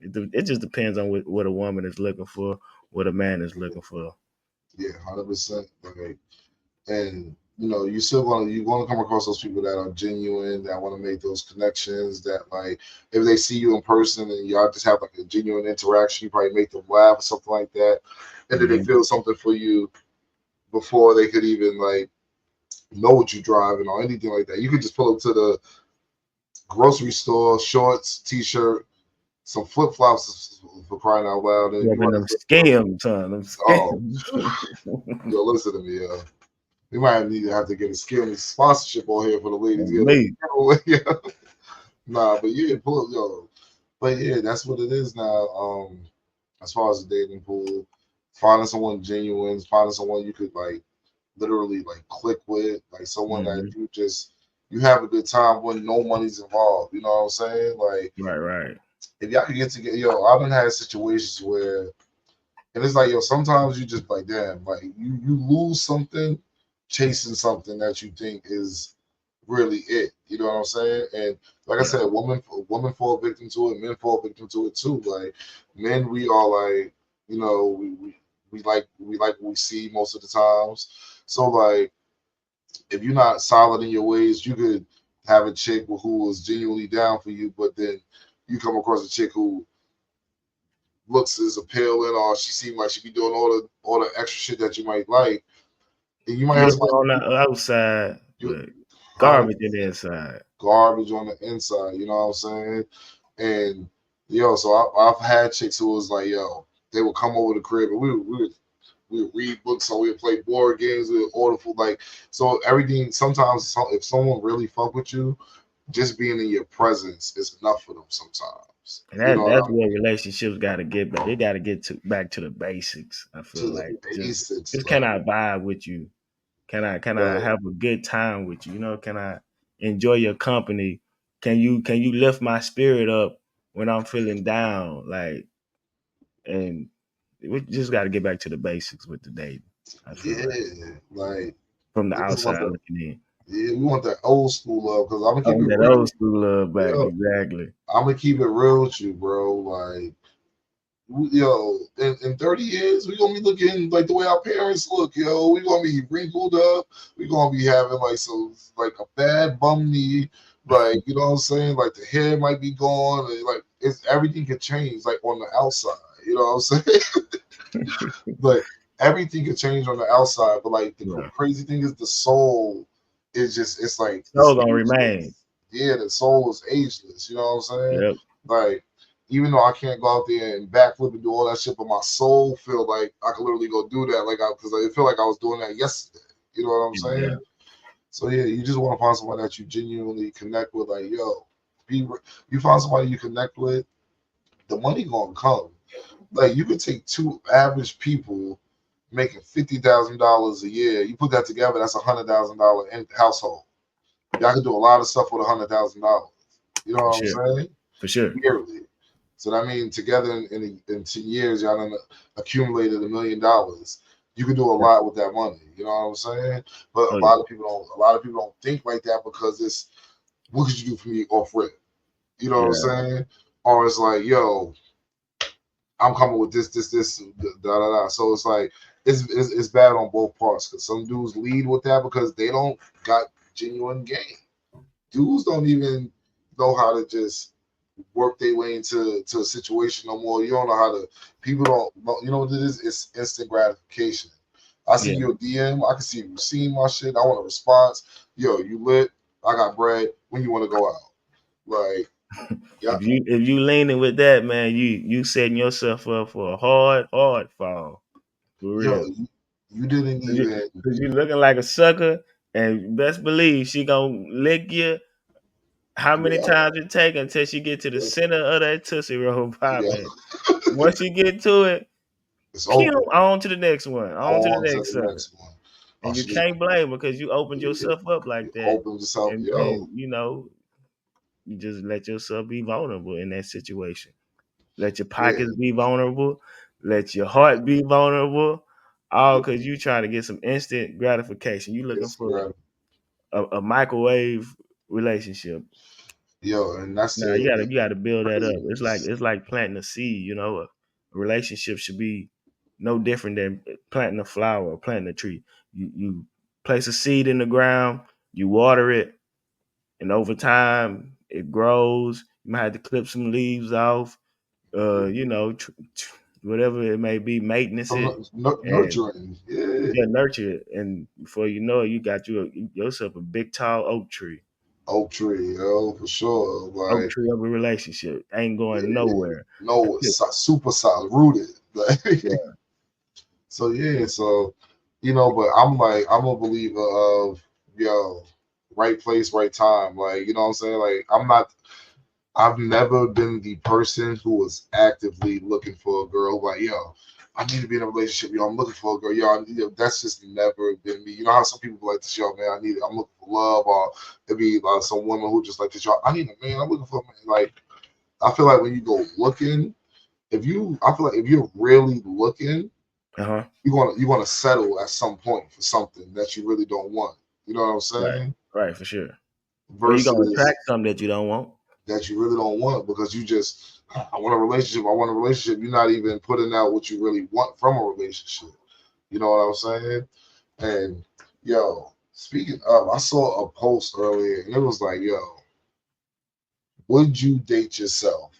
it just depends on what a woman is looking for, what a man is looking for. Yeah, 100%. Like, and you're gonna come across those people that are genuine, that want to make those connections. That like, if they see you in person and y'all just have like a genuine interaction, you probably make them laugh or something like that, and then they Hmm. feel something for you before they could even like know what you're driving or anything like that. You could just pull up to the grocery store, shorts, t-shirt, some flip flops for crying out loud, and you Up in run them into the girl. skims, son, them Oh, skims. yo, listen to me, yo. We might need to have to get a skill sponsorship on here for the ladies. And Get a me. yeah. Nah, but yeah, pull up, yo. But yeah, that's what it is now. As far as the dating pool, finding someone genuine, finding someone you could like literally like click with, like someone that Hmm. you have a good time when no money's involved. You know what I'm saying? Like Right, right. if y'all could get together, yo, I've been had situations where, and it's like, yo, sometimes you just like, damn, like you lose something chasing something that you think is really it. You know what I'm saying? And like I Yeah. said, women fall victim to it, men fall victim to it too. Like men, we are like, we like what we see most of the times. So like, if you're not solid in your ways, you could have a chick who is genuinely down for you, but then you come across a chick who looks as appealing, or she seems like she be doing all the extra shit that you might like, and you might have Good somebody on the outside, you but hundred garbage in the inside. garbage on the inside. You know what I'm saying? And Yo, so I've had chicks who was like, yo, they would come over the crib and we would read books, so we would play board games, we would order food, like so everything. Sometimes if someone really fuck with you, just being in your presence is enough for them. Sometimes, And you know what that's I mean? where relationships got to get back. They got to get to back to the basics. I To feel the like basics, just can like I vibe with you? Can I right, have a good time with you? You know, can I enjoy your company? Can you lift my spirit up when I'm feeling down? Like, and we just got to get back to the basics with the dating. I feel like yeah, like from the niggas want outside the looking in. yeah, we want that old school love because I'm gonna keep Oh, it that real. old school love back, Yo, exactly. I'm gonna keep it real with you, bro. Like yo, in 30 years, we gonna be looking like the way our parents look, yo. We gonna be wrinkled up. We gonna be having like some like a bad bum knee, like you know what I'm saying. Like the hair might be gone, and like it's everything can change, like on the outside. You know what I'm saying? But everything can change on the outside. But like the Yeah, crazy thing is the soul is just it's like so it's gonna remain. ageless. Yeah, the soul is ageless. You know what I'm saying? Yep. Like even though I can't go out there and backflip and do all that shit, but my soul feel like I could literally go do that. Like because I feel like I was doing that yesterday. You know what I'm saying? Exactly. So yeah, you just want to find someone that you genuinely connect with. Like yo, you find somebody you connect with, the money gonna come. Like you could take two average people making $50,000 a year. You put that together, that's $100,000 in household. Y'all can do a lot of stuff with $100,000. You know For what I'm sure. saying? For sure. Yearly. So that means together in 10 years, y'all done accumulated $1 million. You can do a lot with that money. You know what I'm saying? But Oh yeah. a lot of people don't think like that because it's what could you do for me off rip? You know what I'm Yeah. saying? Or it's like, yo, I'm coming with this, da da da. So it's like it's bad on both parts because some dudes lead with that because they don't got genuine game. Dudes don't even know how to just work their way into a situation no more. You don't know how to. People don't. You know what it is? It's instant gratification. I Yeah. send you a DM. I can see you seen my shit. I want a response. Yo, you lit? I got bread. When you want to go out? Like, yeah, If you leaning with that, man, you setting yourself up for a hard fall. For yo, real. you didn't Cause you, even. 'cause you looking like a sucker, and best believe she gonna lick you. How many Yeah, times it take until she get to the center of that Tootsie Roll yeah. popping? Once you get to it, It's pew, over. on to the next one, on to the On to next the sucker. next one. And you She just can't blame her because you opened yeah, yourself up like that. open yourself, And yo, you just let yourself be vulnerable in that situation. Let your yeah, pockets be vulnerable. Let your heart be vulnerable. All yeah, because you trying to get some instant gratification. You looking it's for right. a microwave relationship. Yo, and that's Now you gotta the you gotta build that up. It's like craziness. it's like planting a seed. A relationship should be no different than planting a flower or planting a tree. You place a seed in the ground, you water it, and over time it grows. You might have to clip some leaves off, whatever it may be, maintenance it, and Nurturing, yeah, yeah, nurture it. And before you know it, you got yourself a big tall oak tree. oak tree, yo, for sure. Oak Like, tree of a relationship ain't going yeah, nowhere. no, it's super solid, rooted. Like, Yeah. so yeah, so but I'm like, I'm a believer of yo, right place, right time. Like, you know what I'm saying? Like, I've never been the person who was actively looking for a girl. Like, yo, I need to be in a relationship. Yo, I'm looking for a girl. That's just never been me. You know how some people like this, yo, man, I'm looking for love, or it be some woman who just like this, yo, I need a man. I'm looking for a man. Like, I feel like when you go looking, I feel like if you're really looking, Uh huh. you're gonna settle at some point for something that you really don't want. You know what I'm Right. saying? Right. For sure. Or you gonna Versus attract something that you don't want. that you really don't want because you just I want a relationship. I want a relationship. You're not even putting out what you really want from a relationship. You know what I'm saying? And yo, speaking of, I saw a post earlier and it was like, yo, would you date yourself?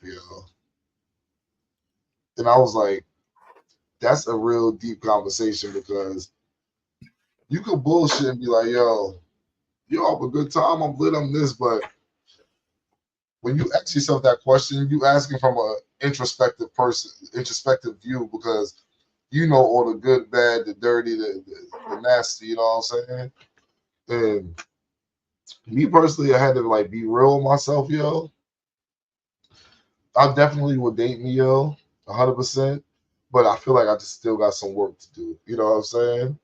And I was like, that's a real deep conversation because you could bullshit and be like, yo, you have a good time. I'm lit on this, but when you ask yourself that question, you asking from a introspective view, because you know all the good, bad, the dirty, the nasty. You know what I'm saying? And me personally, I had to like be real with myself, yo. I definitely would date me, yo, 100%. But I feel like I just still got some work to do. You know what I'm saying?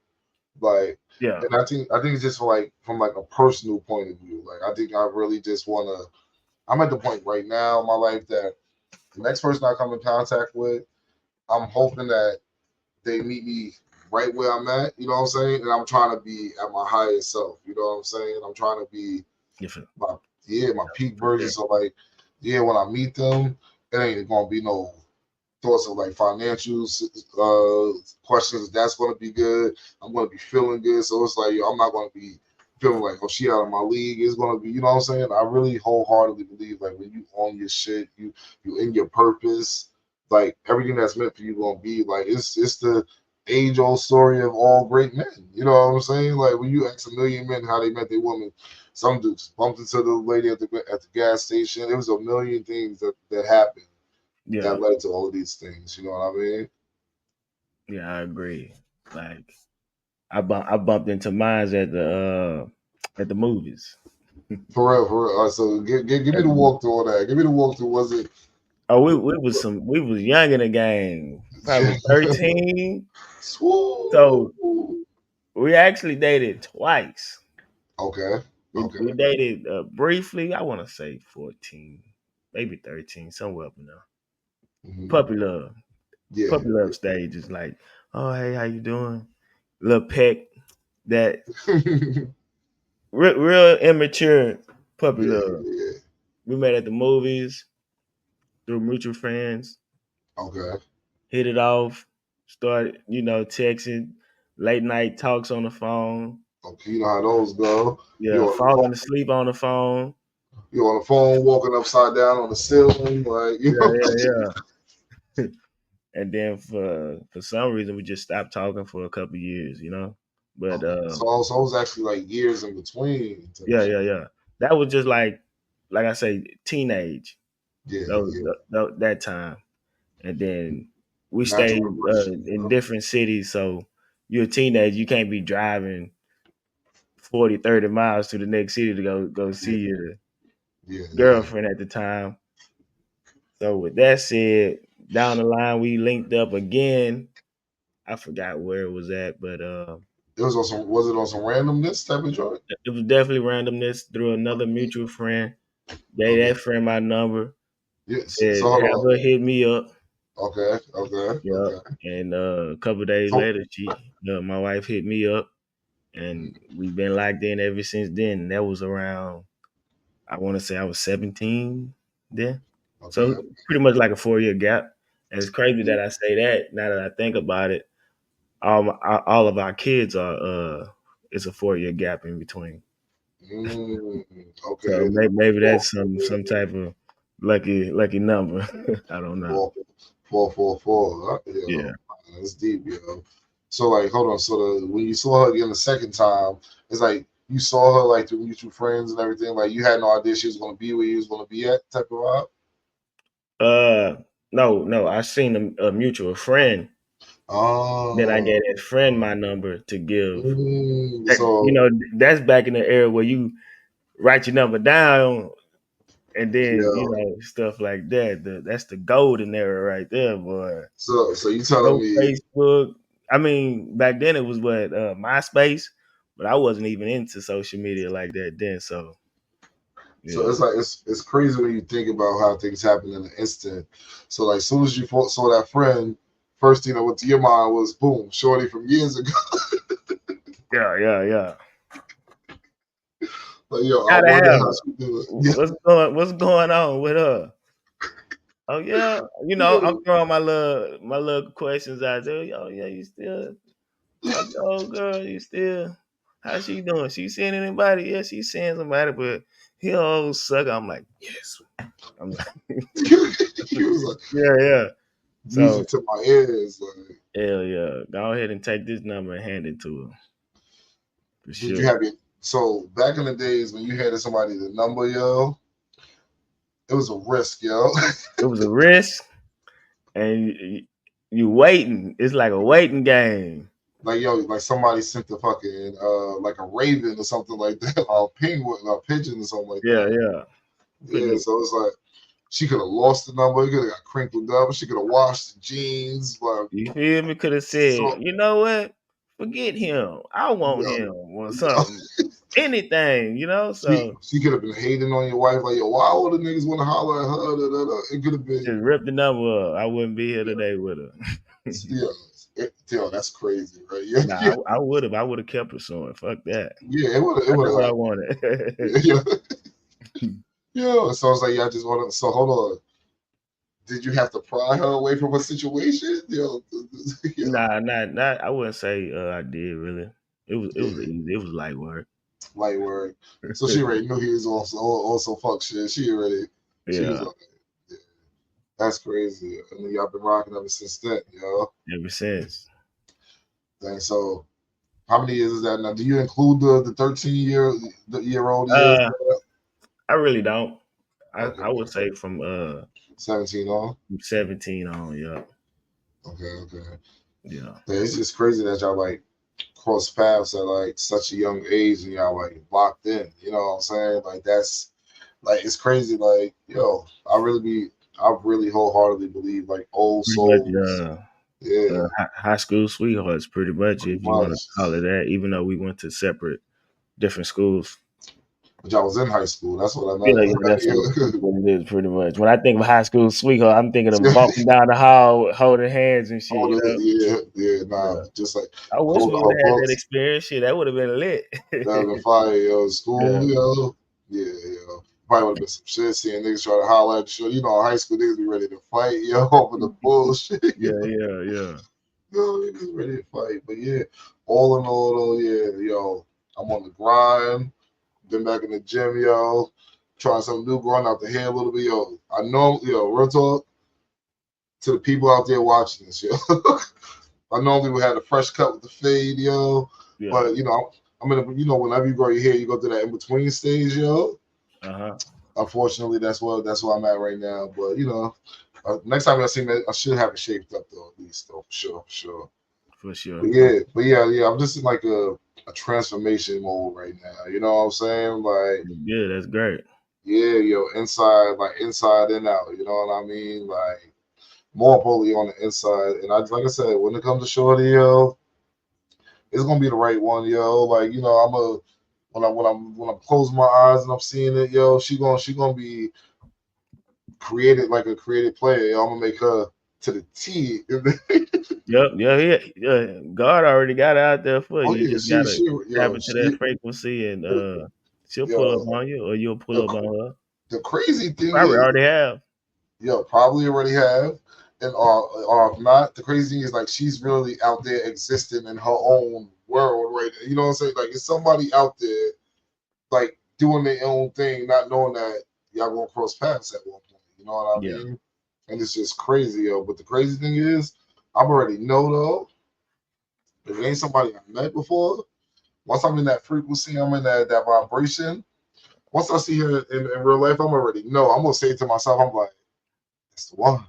Like, Yeah, and I think it's just from like a personal point of view. Like, I think I really just wanna. I'm at the point right now in my life that the next person I come in contact with, I'm hoping that they meet me right where I'm at. You know what I'm saying? And I'm trying to be at my highest self. You know what I'm saying? I'm trying to be different my my peak for version. sure. So like, when I meet them, it ain't gonna be no thoughts of like financial questions. That's gonna be good. I'm gonna be feeling good. So it's like, yo, I'm not gonna be feeling like, oh, she out of my league. It's gonna be, you know what I'm saying? I really wholeheartedly believe like when you own your shit, you in your purpose, like everything that's meant for you gonna be like, it's the age old story of all great men. You know what I'm saying? Like when you ask a million men how they met their woman, some dudes bumped into the lady at the gas station. There was a million things that happened Yeah, that led to all of these things. You know what I mean? yeah, I agree. Like I bumped into mines at the movies. For real, for real. So give me At the the mo- walkthrough on that. Give me the walkthrough. Was it? oh, we was young in the game, probably 13. Swoo. So we actually dated twice. Okay. We Okay. dated briefly. I want to say 14, maybe 13, somewhere up in there. Hmm. Puppy love, Yeah. puppy love stage is like, oh hey, how you doing? Little peck, that real immature puppy Yeah. love. Yeah. We met at the movies through mutual friends, Okay. hit it off, started, texting, late night talks on the phone. Okay. You know how those go. You Yeah, on the falling phone. asleep on the phone. You on the phone, walking upside down on the ceiling, like you Yeah, know. yeah, yeah. And then for some reason we just stopped talking for a couple years, But Okay. So it was actually like years in between type yeah, shit. yeah, yeah. That was just like I say, teenage. Yeah. That was Yeah. that time. And then we Natural stayed progression. You in know? different cities. So you're a teenager, you can't be driving 40, 30 miles to the next city to go Yeah. see your Yeah. Yeah. girlfriend at the time. So with that said, down the line we linked up again. I forgot where it was at, but It was on some. Was it on some randomness type of joint? it was definitely randomness through another mutual friend. Gave Okay. that friend my number, Yes. said, So hold have on. her hit me up. Okay. Okay. Yep. Okay. And a couple days So later, my wife hit me up, and we've been locked in ever since then. And that was around, I want to say I was 17 then. So okay. pretty much like a 4 year gap. And it's crazy that I say that now that I think about it. All of our kids are, it's a 4 year gap in between. Mm, So okay. maybe Four, that's some type of lucky number. I don't know. four, four. Yeah. That's deep, yo. So like, hold on. So when you saw her again the second time, it's like you saw her like through mutual friends and everything. Like you had no idea she was gonna be where you was gonna be at, type of vibe. Uh, no. I seen a mutual friend. Then I Oh, gave that friend my number to give. so That's back in the era where you write your number down and then yeah. stuff like that. That's the golden era right there, boy. So you telling No me? Facebook. I mean, back then it was what MySpace, but I wasn't even into social media like that then. So So yeah, it's like it's crazy when you think about how things happen in an instant. So like, as soon as you saw that friend, first thing that went to your mind was boom, shorty from years ago. yeah. Like, yo, I Gotta wonder have how her. she doing. Yeah, What's going on with her? Oh yeah, I'm yeah. throwing my little questions out there. Oh yeah, you still talk to old girl? You still? How she doing? She seeing anybody? Yeah, she's seeing somebody, but he old sucker. I'm like, yes. I'm like, He was like yeah, yeah. So music to my ears. Like, hell yeah, go ahead and take this number and hand it to her for did you sure. have it? So back in the days when you handed somebody the number, yo, It was a risk, yo. It was a risk, and you waiting. It's like a waiting game. Like yo, like somebody sent the fucking like a raven or something like that, or a penguin, or a pigeon or something like Yeah, that. yeah. Yeah, Putting so it's like she could have lost the number, it could have got crinkled up, she could have washed the jeans, like You feel me? Could have said, so you know what? Forget him. I want yo, him or yo. something. Anything, you know? She So she could have been hating on your wife, like yo, why all the niggas want to holler at her? Da, da, da. It could have been, just rip the number up. I wouldn't be here today with her. yeah, yo, that's crazy, right? Yeah, yeah, Nah, I would have. I would have kept pursuing. Fuck that. yeah. It I would know have what I happened. wanted. Yeah, yeah, yeah. So it's like, yeah, I just want to. So hold on. Did you have to pry her away from a situation? Yo, yeah, not. I wouldn't say I did really. It was yeah, easy. It was light work. light work. So she already knew he was also fuck shit. She was Yeah. like, yeah, that's crazy. And then y'all been rocking ever since then, yo. Ever since. Dang, so how many years is that now? Do you include the 13 year old years? Uh, I really don't. Okay, I would say from 17 on. 17 on. Yeah. Okay, okay. Yeah. Yeah, it's just crazy that y'all like cross paths at like such a young age and y'all like locked in. You know what I'm saying? Like that's like it's crazy. Like yo, I really wholeheartedly believe like old Pretty much. souls. Yeah, High school sweethearts, pretty much, pretty if you want to much. call it that. Even though we went to separate, different schools. But y'all was in high school. That's what I Yeah, know. yeah, that's Yeah. what it is, pretty much. When I think of high school sweetheart, I'm thinking of walking down the hall, holding hands and shit. Oh, You know. yeah, yeah, nah, Yeah. just like I wish we holding would her have had that books. experience. Shit, that would have been lit. That was fire, yo. Yeah, School, yo. Yeah, yo. Probably would have been some shit seeing niggas try to holler at you. You know, high school niggas be ready to fight, yo, over the bullshit. yeah, yeah, yeah. Yo, niggas ready to fight. But yeah, all in all, though, yeah, yo, I'm on the grind. Been back in the gym, yo. Trying something new, growing out the hair a little bit, yo. I know, yo, real talk to the people out there watching this, yo. I normally would have a fresh cut with the fade, yo. Yeah. But you know, I'm in a, you know, whenever you grow your hair, you go through that in between stage, yo. Uh huh. Unfortunately, that's where I'm at right now. But you know, next time I see me, I should have it shaped up though, at least though, for sure, for sure. For sure. But yeah, I'm just in like a transformation mode right now. You know what I'm saying? Like, Yeah, that's great. yeah, yo, inside and out. You know what I mean? Like, more importantly on the inside. And like I said, when it comes to shorty, yo, it's gonna be the right one, yo. Like, you know, I'm a when I'm closing my eyes and I'm seeing it, yo, she gonna be created like a creative player. Yo. I'm gonna make her to the T. Yep. Yeah. Yeah. Yeah. God already got it out there for Oh you. You yeah, just gotta tap into that she frequency, and she'll pull up yo, on you, or you'll pull the up on her. the crazy thing Probably is, already have. yo, probably already have. And or if not, the crazy thing is like she's really out there existing in her own world, right? You know what I'm saying? Like it's somebody out there like doing their own thing, not knowing that y'all gonna cross paths at one point. You know what I Yeah. mean? And it's just crazy, yo. But the crazy thing is, I already know though, if it ain't somebody I met before, once I'm in that frequency, I'm in that vibration. Once I see her in real life, I'm already know. I'm gonna say to myself, I'm like, that's the one.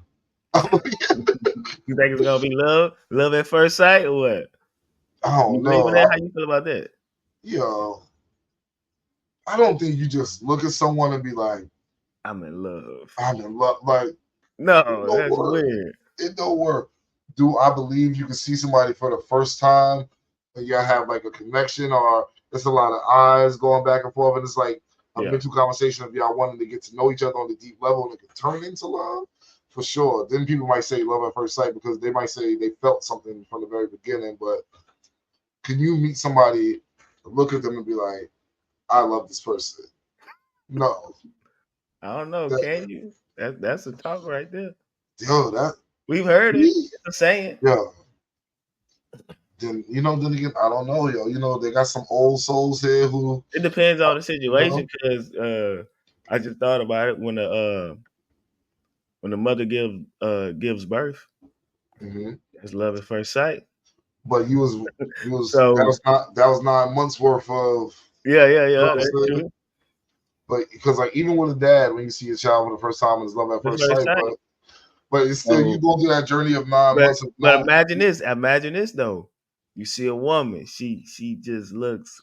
You think it's gonna be love at first sight, or what? I You don't believe in know. that? How you feel about that? Yo, I don't think you just look at someone and be like, I'm in love. I'm in love. Like, it No, don't that's work. weird. It don't work. Do I believe you can see somebody for the first time and y'all have like a connection or it's a lot of eyes going back and forth and it's like a Yeah. mental conversation of y'all wanting to get to know each other on the deep level and it can turn into love? For sure. Then people might say love at first sight because they might say they felt something from the very beginning. But can you meet somebody, look at them and be like, I love this person? No. I don't know. That, Can you? That's a talk right there. yo, that We've heard it. me? It's a saying. Yeah. Then again, I don't know, yo. You know, they got some old souls here who, It depends on the you know, situation. Because I just thought about it when the mother gives birth. mhm. It's love at first sight. But you was So that was 9 months worth of, yeah, you know yeah. what That's I'm saying? true. But because like even with a dad, when you see a child for the first time, and it's love at The first first sight. time. But it's still you So, go through that journey of 9 months of but knowing. imagine this. Imagine this though. You see a woman. She just looks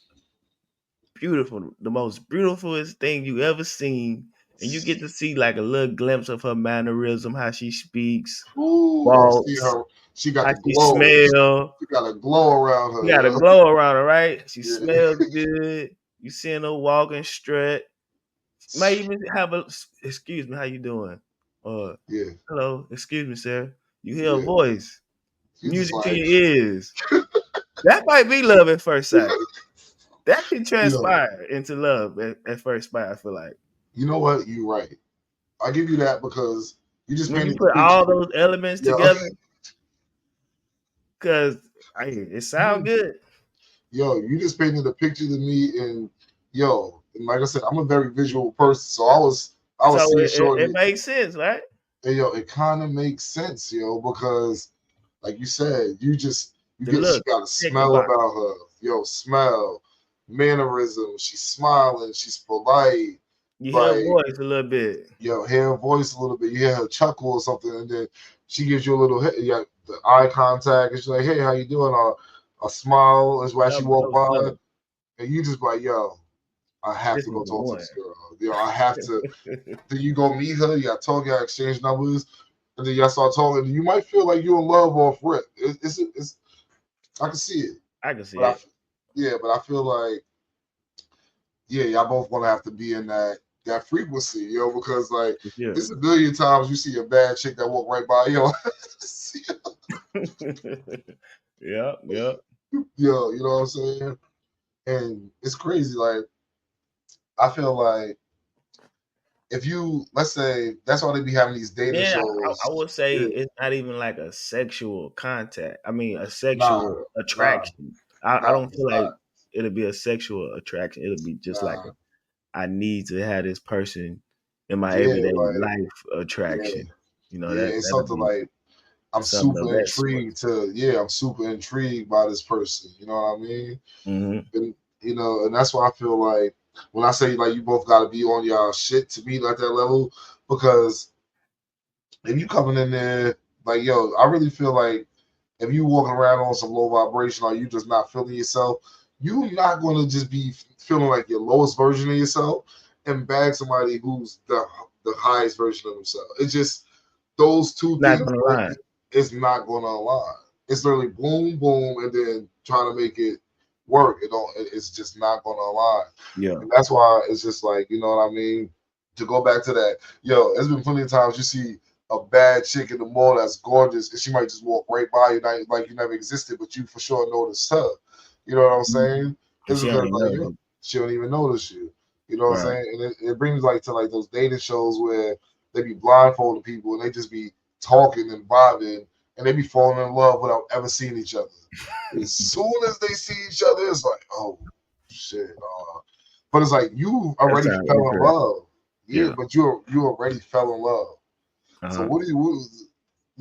beautiful, the most beautifulest thing you ever seen, and you get to see like a little glimpse of her mannerism, how she speaks, Ooh, I'm seeing walks, her. She got how the she glow. smell. She got a glow around She her, got a yo. glow around her, right? She Yeah. smells good. You seeing her walk and strut. Might even have a excuse me, how you doing? Or Yeah. hello, excuse me, sir. You hear a Yeah. voice, She's just music to like, your ears. That might be love at first sight. That can you know, transpire into love at first sight. I feel like you know what? You're right. I give you that because you just when you painted the put picture. all those elements Yo, together, because it sound good. yo, you just painted a picture to me, and yo, and like I said, I'm a very visual person, so I was So seeing it Shorty, makes sense, right? and yo, it kind of makes sense, yo, because like you said, you The get she look, got a check the smell box. about her, yo, smell, mannerism, she's smiling, she's polite, You hear her like voice a little bit. hear her voice a little bit, you hear her chuckle or something, and then she gives you a little yeah, the eye contact, and she's like, hey, how you doing? A smile is why she walked Hello, by, fella. and you just like, yo, I have This to is go the talk to one. this girl. Yo, I have to. Then you go meet her, you got talk, you got exchange numbers, and then y'all start talking. You might feel like you're in love off rip. It's I can see it, I can see but it. yeah, but I feel like yeah, y'all both gonna have to be in that frequency, because like Yeah. it's a billion times you see a bad chick that walk right by, Yeah, yeah. you know what I'm saying? And it's crazy. Like I feel like if you let's say that's why they be having these dating Then I shows. would say Yeah, it's not even like a sexual contact. I mean, a nah, sexual nah, attraction. I nah, don't it's feel not. like it'll be a sexual attraction. It'll be just like Nah, I need to have this person in my yeah, everyday like life yeah, attraction. You know yeah. that It's that'll something be like I'm something of super that sort. intrigued to. Yeah, I'm super intrigued by this person. You know what I mean? Hmm. And and that's why I feel like when I say like you both got to be on y'all shit to be like that level, because if you coming in there like yo, I really feel like if you walking around on some low vibration or you just not feeling yourself, you're not going to just be feeling like your lowest version of yourself and bag somebody who's the highest version of themselves. It's just those two Not things gonna lie. is not going to align. It's literally boom, boom, and then trying to make it work. It's just not going to align. Yeah. And that's why it's just like, you know what I mean? To go back to that, yo, there's been plenty of times you see a bad chick in the mall that's gorgeous, and she might just walk right by you, like you never existed, but you for sure noticed her. You know what I'm Mhm. saying? And It's she don't because even like know. she don't even notice you. You know what I'm Right. saying? And it brings like to like those dating shows where they be blindfolding people and they just be talking and vibing, and they be falling in love without ever seeing each other. As soon as they see each other, it's like, oh shit. But it's like you That already sounds fell in interesting. love. Yeah, Yeah. but you already fell in love. So Uh-huh. what do you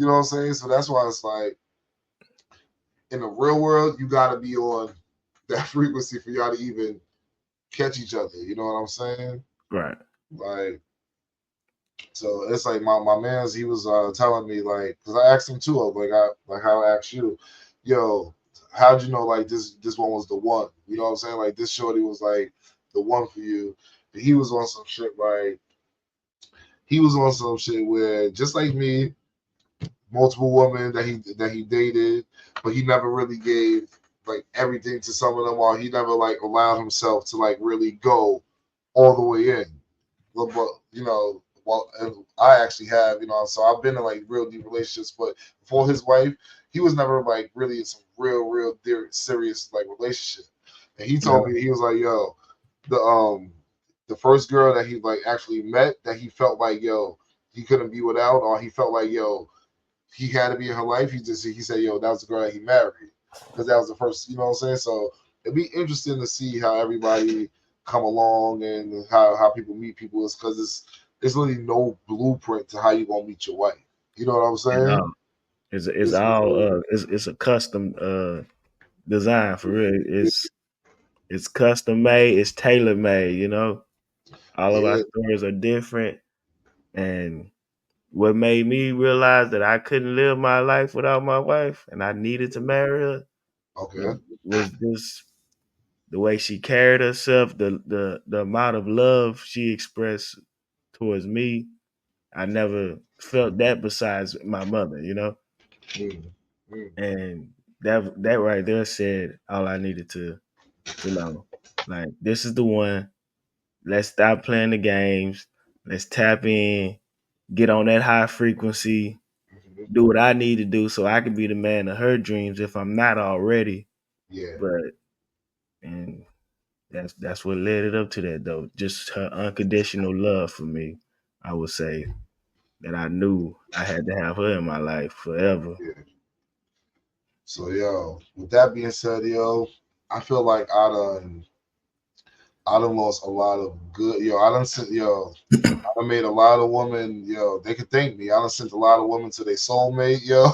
know what I'm saying? So that's why it's like in the real world, you gotta be on that frequency for y'all to even catch each other. You know what I'm saying? Right. Like, so it's like my man's he was telling me like, cause I asked him too, like how I asked you, yo, how'd you know like this one was the one? You know what I'm saying? Like this shorty was like the one for you. And he was on some shit like he was on some shit where just like me, multiple women that he dated, but he never really gave like everything to some of them, or he never like allowed himself to like really go all the way in. But well, and I actually have, so I've been in like real deep relationships, but before his wife, he was never like really in some real serious like relationship. And he told Yeah. me he was like, yo, the the first girl that he like actually met that he felt like yo he couldn't be without, or he felt like yo he had to be in her life. He said, yo, that was the girl that he married because that was the first. You know what I'm saying? So it'd be interesting to see how everybody come along and how people meet people is because it's literally no blueprint to how you gonna meet your wife. You know what I'm It's saying? all it's It's all no, it's a custom design for real. It's custom made, it's tailor made, you know? All of our Yeah. stories are different, and what made me realize that I couldn't live my life without my wife, and I needed to marry her was Okay. was just the way she carried herself, the amount of love she expressed towards me. I never felt that besides my mother, Mm. Mm. and that right there said all I needed to know. Like, this is the one. Let's stop playing the games. Let's tap in, get on that high frequency, Mhm. do what I need to do so I can be the man of her dreams if I'm not already. Yeah. But and that's what led it up to that though. Just her unconditional love for me. I would say that I knew I had to have her in my life forever. Yeah. So yo, with that being said, yo, I feel like I done lost a lot of good. Yo, I done sent yo. I done made a lot of women. Yo, they could thank me. I done sent a lot of women to their soulmate. Yo,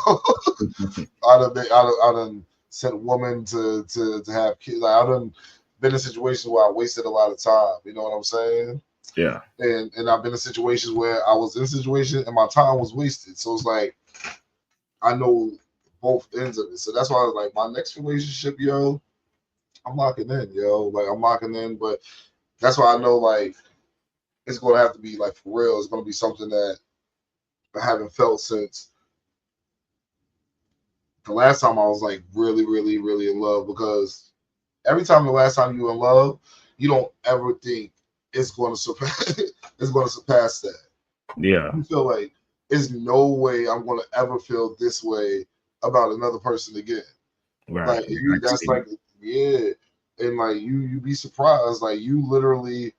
I done sent women to have kids. Like, I done been in situations where I wasted a lot of time. You know what I'm saying? Yeah. And I've been in situations where I was in situations and my time was wasted. So it's like I know both ends of it. So that's why I was like, my next relationship, yo, I'm locking in, yo. Like I'm locking in, but that's why I know like it's gonna have to be like for real. It's gonna be something that I haven't felt since the last time I was like really, really, really in love. Because every time the last time you were in love, you don't ever think it's going to surpass. It's going to surpass that. Yeah. You feel like there's no way I'm going to ever feel this way about another person again. Right. Like you, that's Exactly. like yeah, and like you be surprised. Like you literally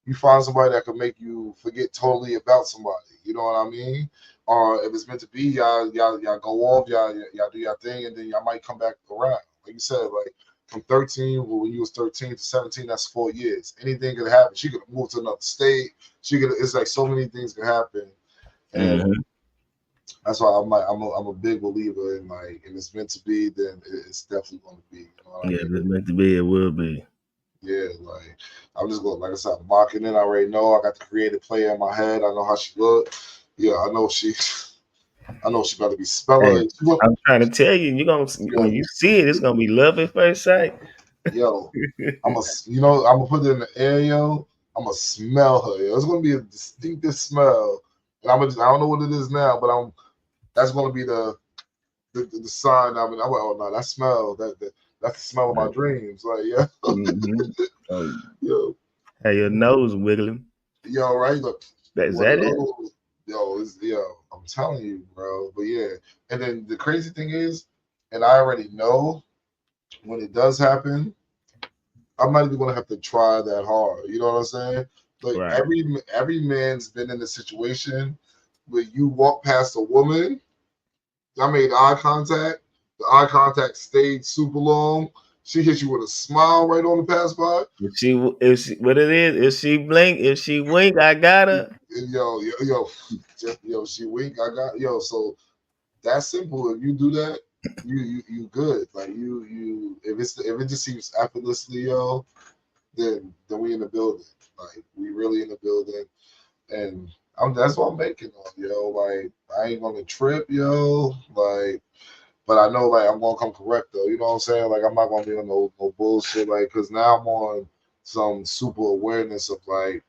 you find somebody that could make you forget totally about somebody. You know what I mean? Or if it's meant to be, y'all go off, y'all do your thing, and then y'all might come back around. Like you said, like from 13, well, when you was 13 to 17, that's 4 years. Anything could happen. She could move to another state. She could. It's like so many things could happen, and Hmm. that's why I'm like I'm a big believer in like if it's meant to be, then it's definitely going to be. You know what I Yeah, mean? if it's meant to be, it will be. Yeah, like I'm just going like I said, I'm mocking it. I already know. I got the creative player in my head. I know how she look. Yeah, I know she. I know she about to be Hey, smelling. She want, I'm trying to tell you, when yo, you see it, it's gonna be love at first sight. yo, I'm gonna put it in the air, yo. I'm gonna smell her, yo. It's gonna be a distinctive smell, and I don't know what it is now, but that's gonna be the sign. I mean, I'm like, oh no, that smell, that's the smell of my dreams. Like, yeah, Mm-hmm. Oh, yo, hey, your nose wiggling. yo, right? Look, Is one of that it? those, yo, I'm telling you, bro. But yeah, and then the crazy thing is, and I already know when it does happen, I'm not even gonna have to try that hard. You know what I'm saying? Like Right. every man's been in a situation where you walk past a woman, I made eye contact, the eye contact stayed super long. She hits you with a smile right on the pass by. If she, what it is, if she blink, if she wink, I got her. And yo, she wink. I got yo. So that's simple. If you do that, you good. Like if it just seems effortlessly, yo, then we in the building. Like we really in the building, and that's what I'm banking on, yo. Like I ain't gonna trip, yo. Like, but I know like I'm gonna come correct though. You know what I'm saying? Like I'm not gonna be on no bullshit. Like because now I'm on some super awareness of like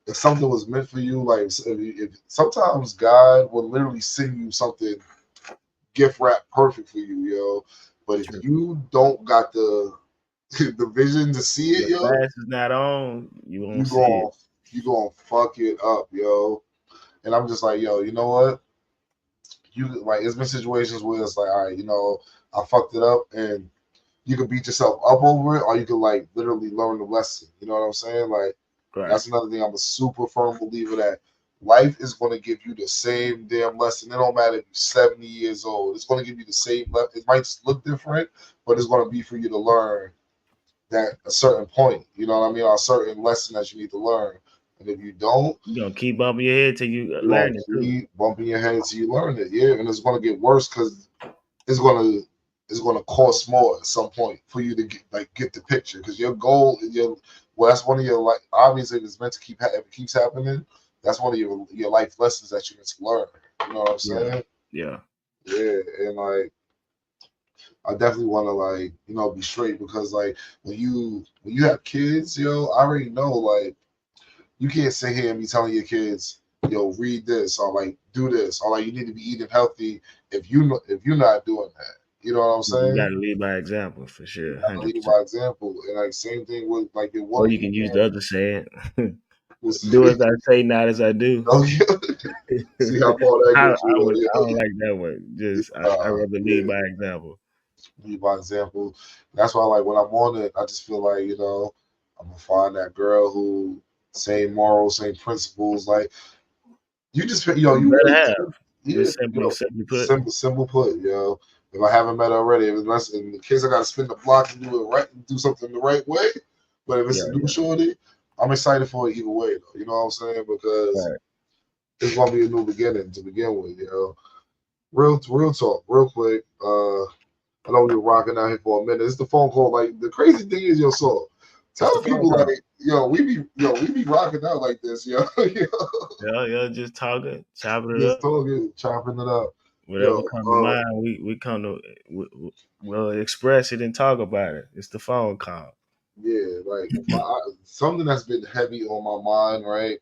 if something was meant for you, like if sometimes God will literally send you something gift wrap perfect for you, yo. But if True. you don't got the the vision to see it, Your yo, flash is not on, you you won't see it. going you gonna fuck it up, yo. And I'm just like, yo, you know what? You like it's been situations where it's like, all right, I fucked it up, and you can beat yourself up over it, or you can like literally learn the lesson. You know what I'm saying? Like Right. that's another thing. I'm a super firm believer that life is going to give you the same damn lesson. It don't matter if you're 70 years old. It's going to give you the same lesson. It might just look different, but it's going to be for you to learn that a certain point. You know what I mean? Or a certain lesson that you need to learn. And if you don't, You gonna keep bumping your head till you you're gonna learn it too. keep bumping your head until you learn it. Yeah, and it's going to get worse because it's going to. is going to cost more at some point for you to get the picture, because your goal, well, that's one of your, like, obviously, if it's meant to if it keeps happening, that's one of your life lessons that you're meant to learn. You know what I'm Yeah. saying? Yeah. Yeah, and like I definitely want to, like, be straight, because like when you have kids, I already know, like, you can't sit here and be telling your kids, read this, or like do this, or like you need to be eating healthy if you're not doing that. You know what I'm You saying? gotta lead by example for sure, I lead 100%. by example, and like same thing with like your Or woman. you You can use can't. the other saying, We'll "Do see. as I say, not as I do." See how far that I gets I would you. I don't like that one. Just I rather lead Yeah, by example. lead by example. That's why, like, when I'm on it, I just feel like, I'm gonna find that girl who same morals, same principles. Like, you just, You you better really, have. yeah, Just simply put. simple put, If I haven't met her already, unless in case I gotta spin the block and do it right, and do something the right way. But if Yeah, it's a new yeah. shorty, I'm excited for it either way, though. You know what I'm saying? Because Right. it's gonna be a new beginning to begin with. Real talk, real quick. I know we were rocking out here for a minute. It's the phone call. Like, the crazy thing is, so It's tell the the phone people, call. like, we be rocking out like this, Yeah, yeah, just talking, chopping it just up. talking, chopping it up, Whatever yo. come to mind, we come to we'll express it and talk about it. It's the phone call. Yeah, like something that's been heavy on my mind, right,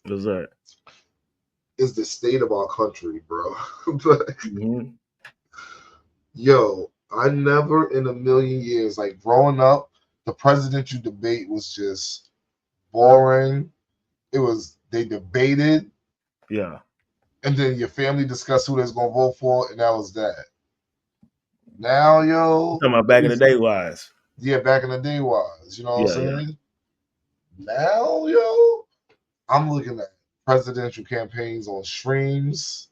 What's that? is the state of our country, bro. But Mm-hmm. yo, I never in a million years, like growing up, the presidential debate was just boring. It was They debated, Yeah. and then your family discussed who they's gonna vote for, and that was that. Now, You yo, talking about back in the day wise. yeah, back in the day was, you know what Yeah, I'm yeah. saying? Now, yo, I'm looking at presidential campaigns on streams.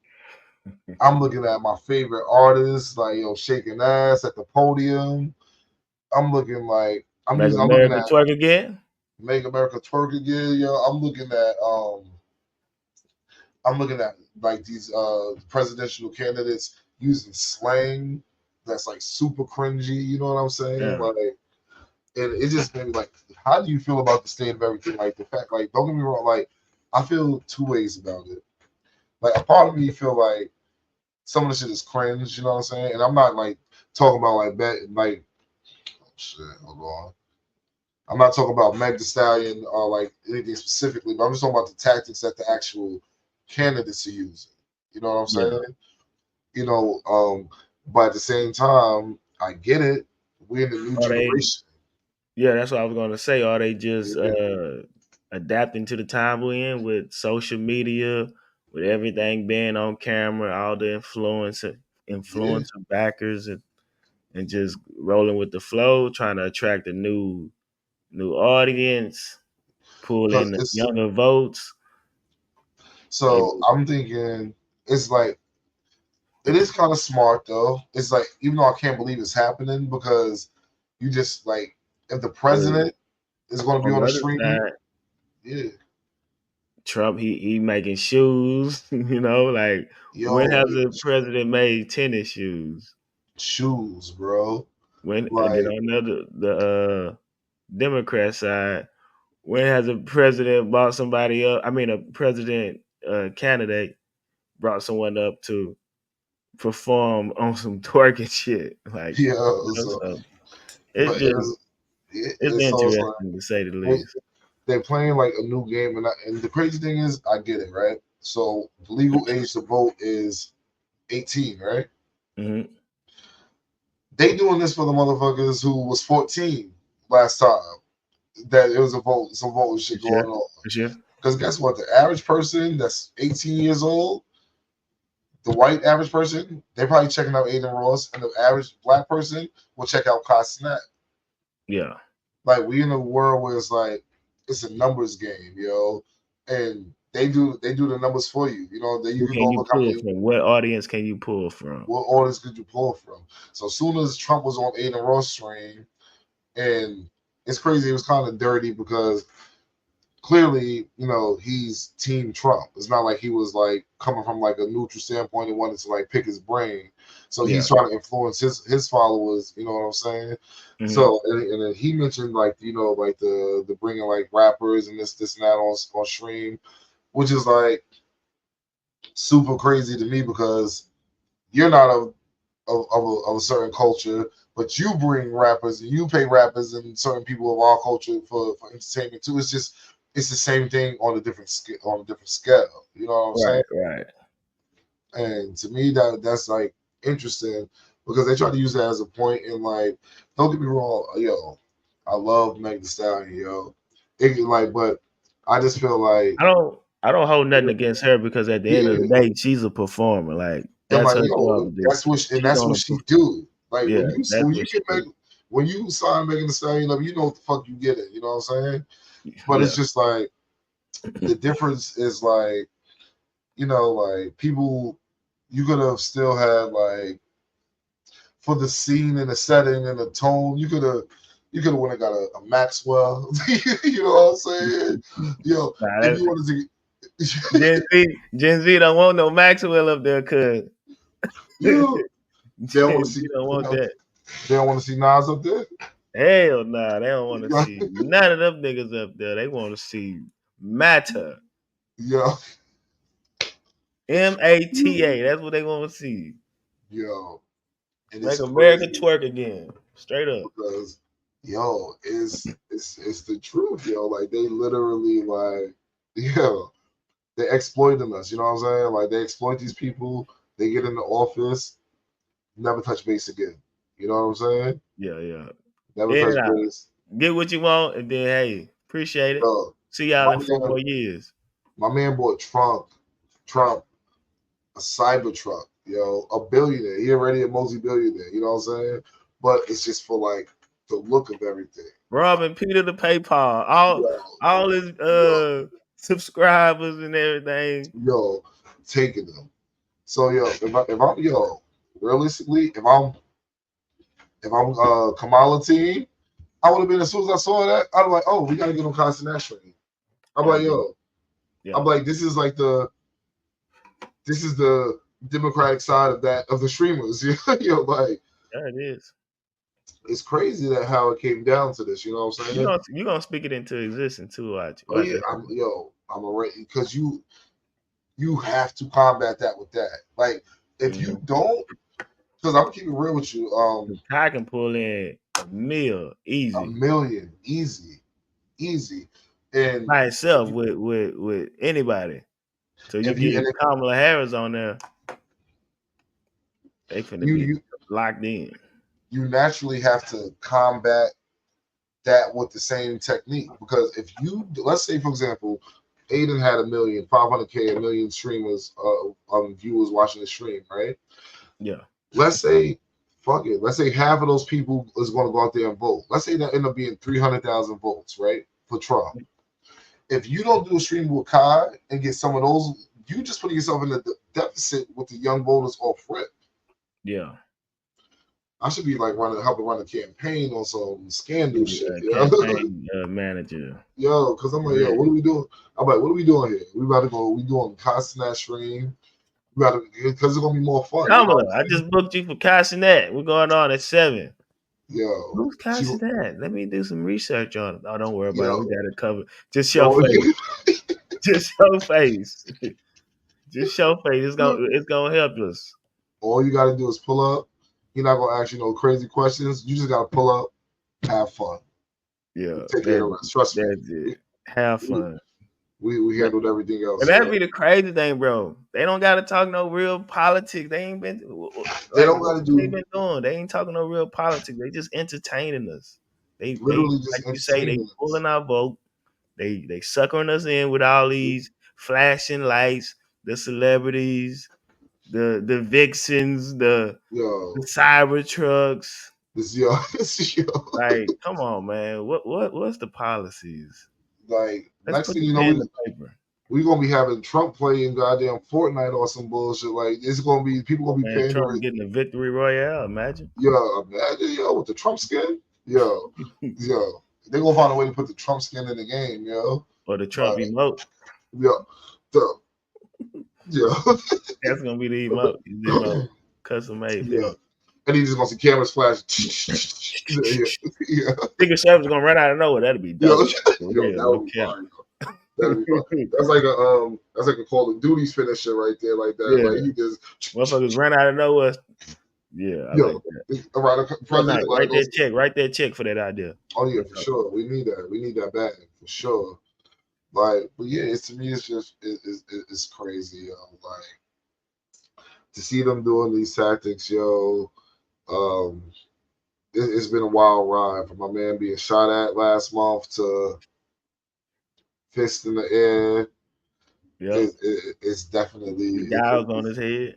I'm looking at my favorite artists, like, shaking ass at the podium. Make I'm looking America at twerk again? Make America Twerk Again, yo. I'm looking at like these presidential candidates using slang that's like super cringy, you know what I'm saying? Yeah. Like, and it just made me like, how do you feel about the state of everything? Like, the fact, like, don't get me wrong, like, I feel two ways about it. Like, a part of me feel like some of the shit is cringe, you know what I'm saying? And I'm not like talking about like oh, shit, hold on. I'm not talking about Meg Thee Stallion or like anything specifically, but I'm just talking about the tactics that the actual candidates are using. You know what I'm Yeah. saying? You know, but at the same time, I get it. We're in the new Are they generation. Yeah, that's what I was gonna say. Are they just Yeah, adapting to the time we're in with social media, with everything being on camera, all the yeah. influencer backers and just rolling with the flow, trying to attract a new audience, pull Because in the it's younger votes. And so I'm thinking it's like it is kind of smart though. It's like, even though I can't believe it's happening, because you just like, if the but president is going to be on on the the other stream, side, yeah, Trump he making shoes, like when yo, has a president made tennis shoes? shoes, bro. When and then Like, on the Democrat side, when has a president brought somebody up? I mean, a president candidate brought someone up to perform on some twerking shit. Like, yeah, so, so but it's just it's it's so it's like interesting to say the when least. they're playing like a new game, and the crazy thing is, I get it, right? So the legal age to vote is 18, right? Hmm. They doing this for the motherfuckers who was 14 last time that it was some voting For shit sure, going on. for sure. Because guess what? The average person that's 18 years old, the white average person, they're probably checking out Aiden Ross, and the average black person will check out Kai Snap. Yeah. Like, we in a world where it's like it's a numbers game, and they do the numbers for you. You Who can can go you look how pull many, from? What audience can you pull from? what orders could you pull from. So as soon as Trump was on Aiden Ross stream, and it's crazy, it was kind of dirty because clearly, he's Team Trump. It's not like he was like coming from like a neutral standpoint and wanted to like pick his brain. So Yeah. he's trying to influence his followers. You know what I'm saying? Mm-hmm. So and then he mentioned like like the bringing like rappers and this and that on stream, which is like super crazy to me because you're not of a certain culture, but you bring rappers and you pay rappers and certain people of our culture for entertainment too. It's the same thing on a different scale. You know what I'm saying? Right. Right. And to me, that's like interesting because they try to use that as a point. And like, don't get me wrong, yo, I love Meg Thee Stallion, yo. But I just feel like, I don't hold nothing against her because at the end of yeah, the day, she's a performer. Like and that's like, her job to do. and She that's what gonna she do. Like yeah, that's when you what she get do. when you sign Megan Thee Stallion up, you know what the fuck you get it. You know what I'm saying? But it's Yeah. just like the difference is like like people you could have still had like for the scene and the setting and the tone, you could have went and got a Maxwell. You know what I'm saying? Yo, Nah, if you wanted to, Gen Z don't want no Maxwell up there, cuz you they don't want to Gen see Z don't want that. they don't want to see Nas up there. Hell nah, they don't want to see none of them niggas up there. They want to see Matter. Yo, MATA. That's what they want to see. yo, and it's Make America crazy twerk again. Straight up. because it's the truth, yo. Like they literally like yo, they exploiting us. You know what I'm saying? Like they exploit these people. They get in the office, never touch base again. You know what I'm saying? Yeah, yeah. Never In touch and out. base. Get what you want, and then hey, appreciate it. Yo, See y'all my in 4 more man, years. my man bought Trump a Cybertruck. Yo, a billionaire. He already a multi-billionaire. You know what I'm saying? But it's just for like the look of everything. Robbing Peter the PayPal. All Yo, all his yo, subscribers and everything. taking them. So if I'm realistically, if I'm Kamala team, I would have been as soon as I saw that, I'd be like, oh, we gotta get on Constant Nash train. I'm Yeah, like, yo, yeah. I'm like, this is the democratic side of the streamers. Like Yeah, it is. it's crazy that how it came down to this. You know what I'm You saying? gonna you gonna speak it into existence too, watch. Oh Watch yeah, it. I'm already because you have to combat that with that. Like if you Mm-hmm. don't, because I'm gonna keep it real with you. I can pull in a meal A easy million, easy, and by if itself you with anybody. So you if you get and if Kamala Harris on there, they finna you be you locked in. you naturally have to combat that with the same technique because if you let's say for example Aiden had 500K, a million streamers, viewers watching the stream, right? Yeah, Let's say, fuck it. Let's say half of those people is going to go out there and vote. Let's say that end up being 300,000 votes, right, for Trump. If you don't do a stream with Kai and get some of those, you just put yourself in a deficit with the young voters off rip. yeah. I should be like helping run a campaign on some scandal Be shit, a yo. campaign manager. Yo, because I'm like, yo, Yeah. what are we doing? I'm like, what are we doing here? We about to go. We doing constant stream. We about to because it's gonna be more fun. You know what Kamala, I'm I saying? just booked you for Cassinet. We're going on at 7. Yo, Who's she, Cassinet? Let me do some research on it. Oh, don't worry about it. We yo, got it covered. Just show yo, face. Just show face. Just show face. It's gonna help us. all you got to do is pull up. You're not gonna ask you no crazy questions. You just gotta pull up, have fun, Yeah, take care of the rest. Trust me, that's it. Have we fun. we handled everything And else. that Yo. be the crazy thing, bro. They don't got to talk no real politics. They ain't been They like don't what got to they do been doing. They ain't talking no real politics. They just entertaining us. They literally like just you say, they entertainment. pulling our vote. They suckering us in with all these flashing lights, the celebrities, the vixens, the Yo, cyber trucks. this yo, this yo. Like, come on, man. What's the policies? Like Let's next put thing the you know, pen to paper. we gonna be having Trump playing goddamn Fortnite or some bullshit. Like it's gonna be people gonna be Man, Trump pandering. getting a victory royale. Imagine. Yo, imagine yo with the Trump skin. Yo, they gonna find a way to put the Trump skin in the game, yo. or the Trump emote. Yeah, the, yeah, That's gonna be the emote. The emote, custom made for yeah. you. And he just gonna see cameras flash. Yeah, yeah, Secret Service gonna run out of nowhere. That'd be yo, dope. For yo, real, that no would be cap. fine. That'd be fine. That's like a Call of Duty finisher right there, like that. Yeah, Like he just, motherfuckers run out of nowhere. Yeah, I like yo, that. around the Good president, night. like goes. Write that check for that idea. Oh yeah, For for sure. sure. We need that. We need that back for sure. Like, but yeah, it's to me, it's just it's crazy, yo. Like to see them doing these tactics, yo. Um, it's been a wild ride from my man being shot at last month to fist in the air. Yep. It's definitely The dials on his head.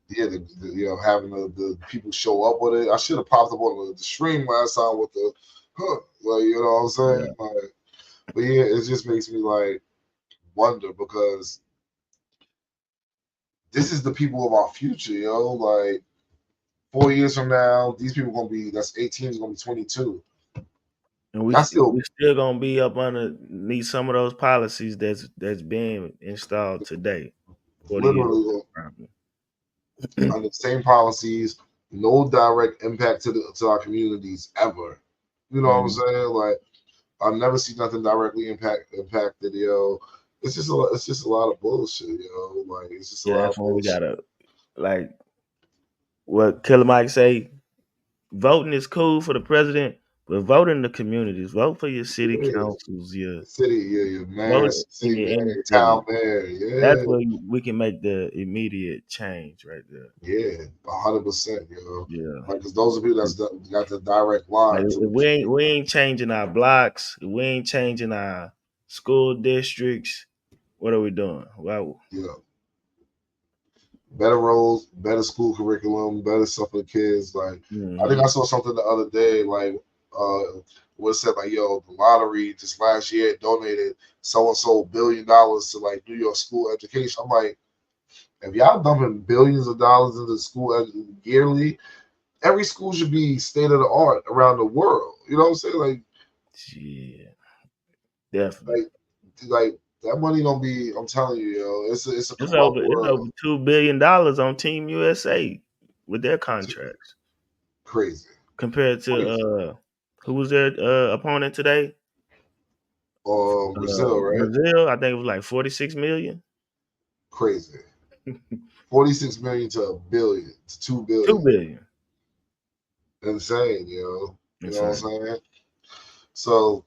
yeah, you know, having the people show up with it. I should have popped up on the stream last time with the, like you know what I'm Yeah. saying? Like, but yeah, it just makes me like wonder because this is the people of our future, yo. Like 4 years from now, these people gonna be that's 18 is gonna be 22. And That's we still still gonna be up underneath some of those policies that's being installed today, 40 years literally probably. under the same policies, no direct impact to our communities ever. You know what I'm Mhm. saying? Like I've never seen nothing directly impacted, yo. It's just a lot of bullshit, yo. Like it's just a Yeah, lot that's of when we bullshit. gotta like what Killer Mike say. Voting is cool for the president, but vote in the communities. Vote for your city Yeah, councils. Your city, yeah, your mayor, vote in city your mayor, inner town city. mayor, That's yeah, where we can make the immediate change right there. yeah, 100%, yo. Yeah. Like, cause those are people got the direct line Like to if the people. we ain't changing our blocks, if we ain't changing our school districts, what are we doing? Well, Yeah, better roads, better school curriculum, better stuff for the kids. Like, I think mm-hmm. I saw something the other day, like, what said like, yo, the lottery just last year donated so and so $1 billion to like New York school education. I'm like, if y'all dumping billions of dollars into school yearly, every school should be state of the art around the world. You know what I'm saying? Yeah, definitely. Like, like that money don't be. I'm telling you, yo, it's a corrupt It's world. over $2 billion on Team USA with their contracts Crazy. compared to Crazy. who was their opponent today? Brazil, right? Brazil. I think it was like 46 million. Crazy. 46 million to a billion to 2 2 billion. billion. Insane, yo. You know what Insane. I'm saying? So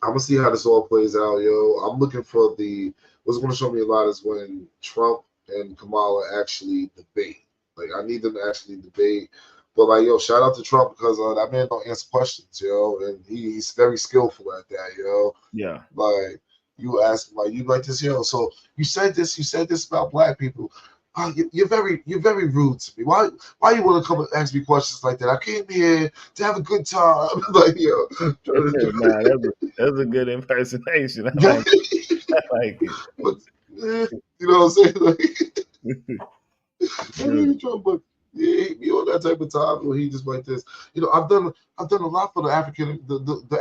I'm gonna see how this all plays out, yo. I'm looking for the what's gonna show me a lot is when Trump and Kamala actually debate. Like I need them to actually debate. But like, yo, shout out to Trump because that man don't answer questions, yo, and he's very skillful at that, yo. Yeah. Like you ask him, like you like this, yo. So you said this about black people. Oh, you're very rude to me. Why you want to come and ask me questions like that? I came here to have a good time. Like yo, Nah, that's a good impersonation. I like it. but you know what I'm saying? Like, True. Trump, but yeah, you on that type of time where he just like this. You know, I've done a lot for the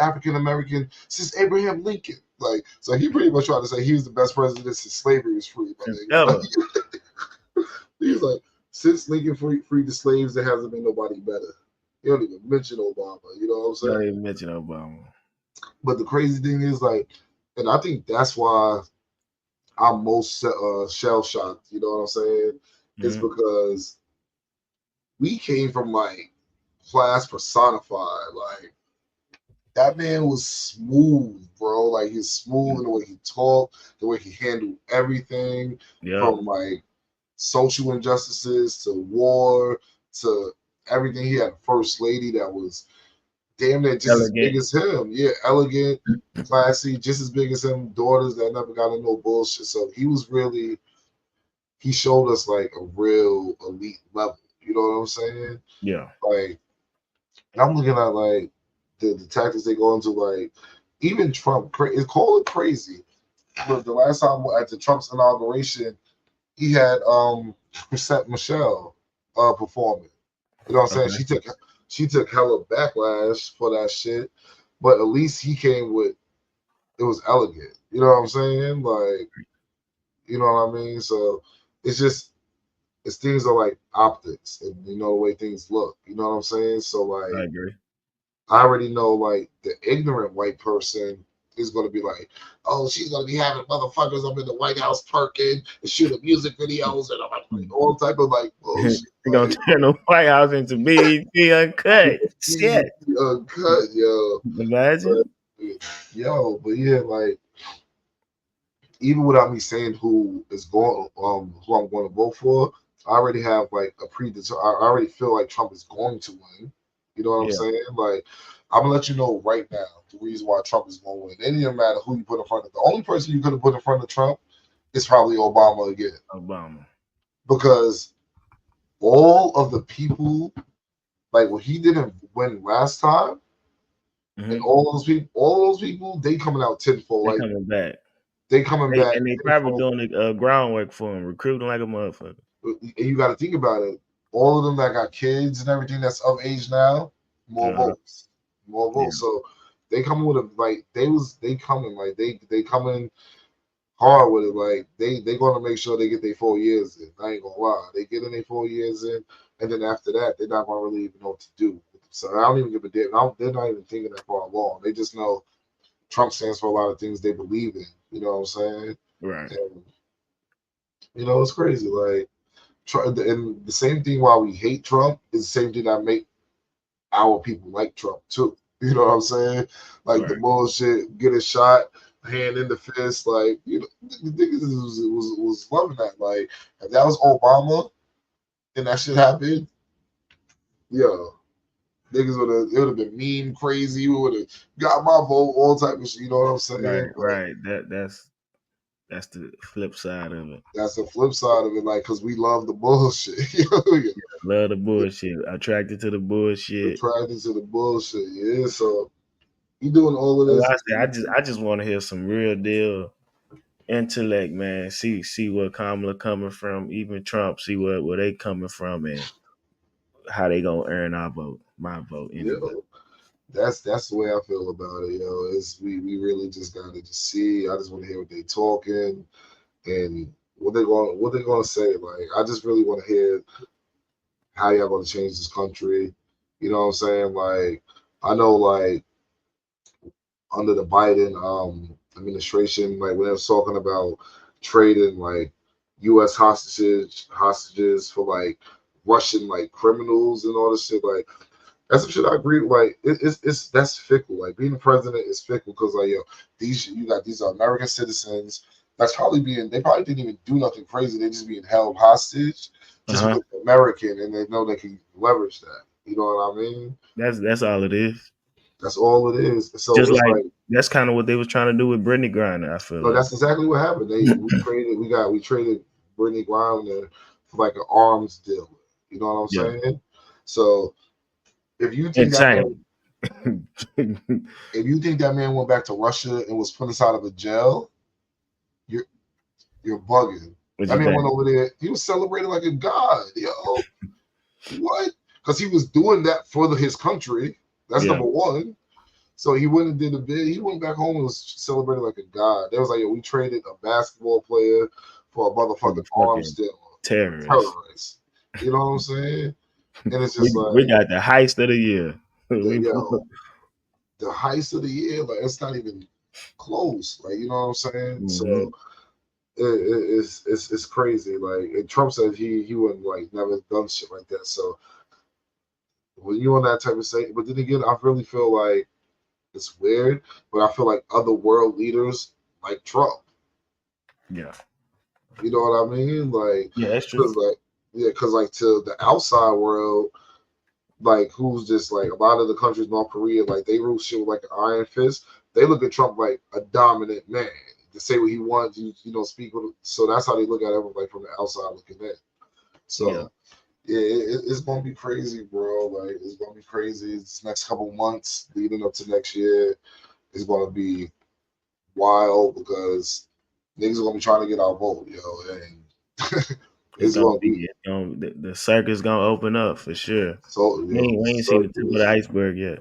African American since Abraham Lincoln. Like, so he pretty much tried to say he was the best president since slavery was free. My Since nigga. ever. Like, he's like, since Lincoln freed the slaves, there hasn't been nobody better. You don't even mention Obama. You know what I'm Don't saying? even mention Obama. But the crazy thing is, like, and I think that's why I'm most shell shocked. You know what I'm saying? It's Mhm. because we came from like class personified. Like that man was smooth, bro. Like he's smooth in the way he talked, the way he handled everything, Yep. from like social injustices to war to everything. He had a first lady that was damn near just as big Elegant. as him. Yeah, elegant, classy, just as big as him. Daughters that never got into no bullshit. So he was really he showed us like a real elite level. You know what I'm saying? Yeah. Like I'm looking at like the tactics they go into. Like even Trump, call it crazy. But the last time at the Trump's inauguration, he had Chrisette Michelle performing. You know what I'm saying? Okay. She took hella backlash for that shit, but at least he came with it was elegant. You know what I'm saying? Like, you know what I mean? So it's just it's things are like optics and you know the way things look. You know what I'm saying? So I like agree. I already know like the ignorant white person is gonna be like, oh, she's gonna be having motherfuckers up in the White House parking and shooting music videos and I'm like all type of like bullshit. They're gonna Like turn the White House into BET uncut. he Shit. uncut, yo. Imagine. Yo, but yeah, like even without me saying who I'm going to vote for, I already have like a predetermined. I already feel like Trump is going to win. You know what I'm Yeah, saying? Like I'm gonna let you know right now the reason why Trump is going to win. It doesn't matter who you put in front of. The only person you could have put in front of Trump is probably Obama again, Obama. because all of the people like when he didn't win last time, and Hmm. all those people, they coming out tenfold. They Like coming back. they coming They back and they probably tenfold. doing the groundwork for him, recruiting like a motherfucker. And you got to think about it. All of them that got kids and everything that's of age now, more Uh-huh. votes, more Yeah, votes. So they coming with a like they coming like they coming hard with it. Like they gonna make sure they get their 4 years in. I ain't gonna lie, they get in their 4 years in, and then after that they're not gonna really even know what to do. So I don't even give a damn. They're not even thinking that far along. They just know Trump stands for a lot of things they believe in. You know what I'm saying? right. And it's crazy. Like and the same thing why we hate Trump is the same thing that make our people like Trump too. You know what I'm saying? Like the Right. bullshit, get a shot, hand in the fist, like the niggas was loving that. Like if that was Obama and that shit happened, yo, niggas would have been meme crazy, would have got my vote, all type of shit. You know what I'm Right. saying? But Right. That's the flip side of it. that's the flip side of it, like because we love the bullshit. Love the bullshit. Attracted to the bullshit. Attracted to the bullshit, yeah. So he doing all of Well, this. I say I just want to hear some real deal intellect, man. See where Kamala coming from, even Trump. See where they coming from and how they gonna earn our vote, my vote anyway. Yo, that's the way I feel about it, yo. Is we really just gotta just see. I just want to hear what they talking and what they gonna say. Like I just really want to hear how y'all gonna change this country. You know what I'm saying? Like I know like under the Biden administration, like when they was talking about trading like US hostages for like Russian like criminals and all this shit, like that's some shit I agree with. Like it's that's fickle. Like being the president is fickle because like yo, you got these American citizens that's probably they probably didn't even do nothing crazy. They just being held hostage Uh just huh. because they're American and they know they can leverage that. You know what I mean? That's all it is. That's all it is. So Just it's like like that's kind of what they was trying to do with Brittany Griner. I feel no, like. that's exactly what happened. We traded Brittany Griner for like an arms deal. You know what I'm Yeah. saying? So if you think that man Insane. if you think that man went back to Russia and was put inside of a jail, you're you're bugging. What That you man went think? over there. He was celebrated like a god, yo. What? Because he was doing that for his country. That's Yeah. number one. So he went and did a bid. He went back home and was celebrated like a god. They was like, yo, we traded a basketball player for a For the motherfucking arms fucking dealer, terrorists. terrorist. You know what I'm saying? And it's just We like, got the heist of the year. We yo, the heist of the year, like it's not even close. Like you know what I'm saying? So hmm it's crazy. Like and Trump said he wouldn't like never done shit like that. So when you on that type of state, but then again, I really feel like it's weird, but I feel like other world leaders like Trump. Yeah. You know what I mean? Like, Yeah, that's true. cause like yeah, cause like to the outside world, like who's just like a lot of the countries, North Korea, like they rule shit with like an iron fist. They look at Trump like a dominant man to say what he wants, speak with. So that's how they look at him, like from the outside looking in. Yeah. So yeah, it's gonna be crazy, bro. Like it's gonna be crazy. This next couple months leading up to next year is gonna be wild because niggas are gonna be trying to get our vote, yo, and It's it's gonna gonna be be the circus gonna open up for sure. so, We ain't seen the tip of the circus. iceberg yet.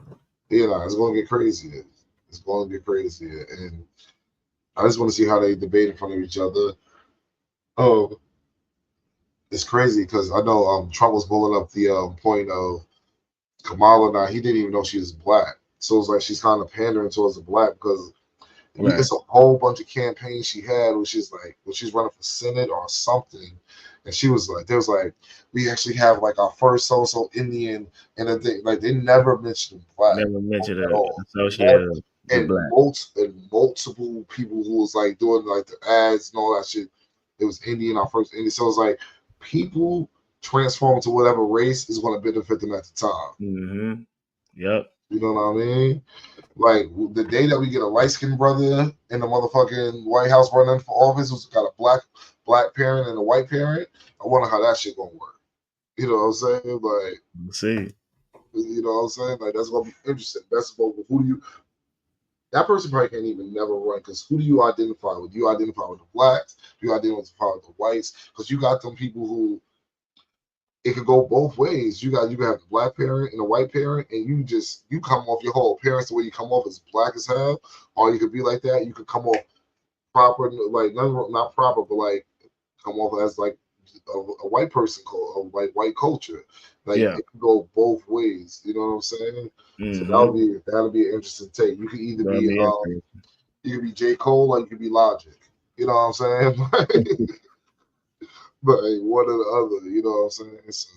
It's gonna get crazy. It's going to get crazier, and I just want to see how they debate in front of each other. Oh, it's crazy because I know Trump was pulling up the point of Kamala. Now he didn't even know she was black, so it's like she's kind of pandering towards the black because Right. it's a whole bunch of campaigns she had where she's like when she's running for Senate or something, and she was like, there was like, we actually have like our first so Indian, and then like they never mentioned black Never mentioned at all. associated Never. the And black. multiple people who was like doing like the ads and all that shit. It was Indian, our first Indian. So it's like people transform to whatever race is going to benefit them at the time. Mm-hmm. Yep. You know what I mean? Like the day that we get a light skinned brother in the motherfucking White House running for office who's got a black parent and a white parent, I wonder how that shit gonna work. You know what I'm saying? Like, We'll see. you know what I'm saying? Like that's gonna be interesting. That's about who do you that person probably can't even never run because who do you identify with? Do you identify with the blacks? Do you identify with the whites? Because you got them people who it could go both ways. You can have a black parent and a white parent, and you come off your whole appearance the way you come off as black as hell, or you could be like that. You could come off proper, like not proper, but like come off as like a white person, like white culture. Like Yeah. it could go both ways. You know what I'm saying? So Mm-hmm. that'll be an interesting take. You could either Gonna be be interesting. you could be J Cole or you could be Logic. You know what I'm saying? But like, one or the other. You know what I'm saying? So,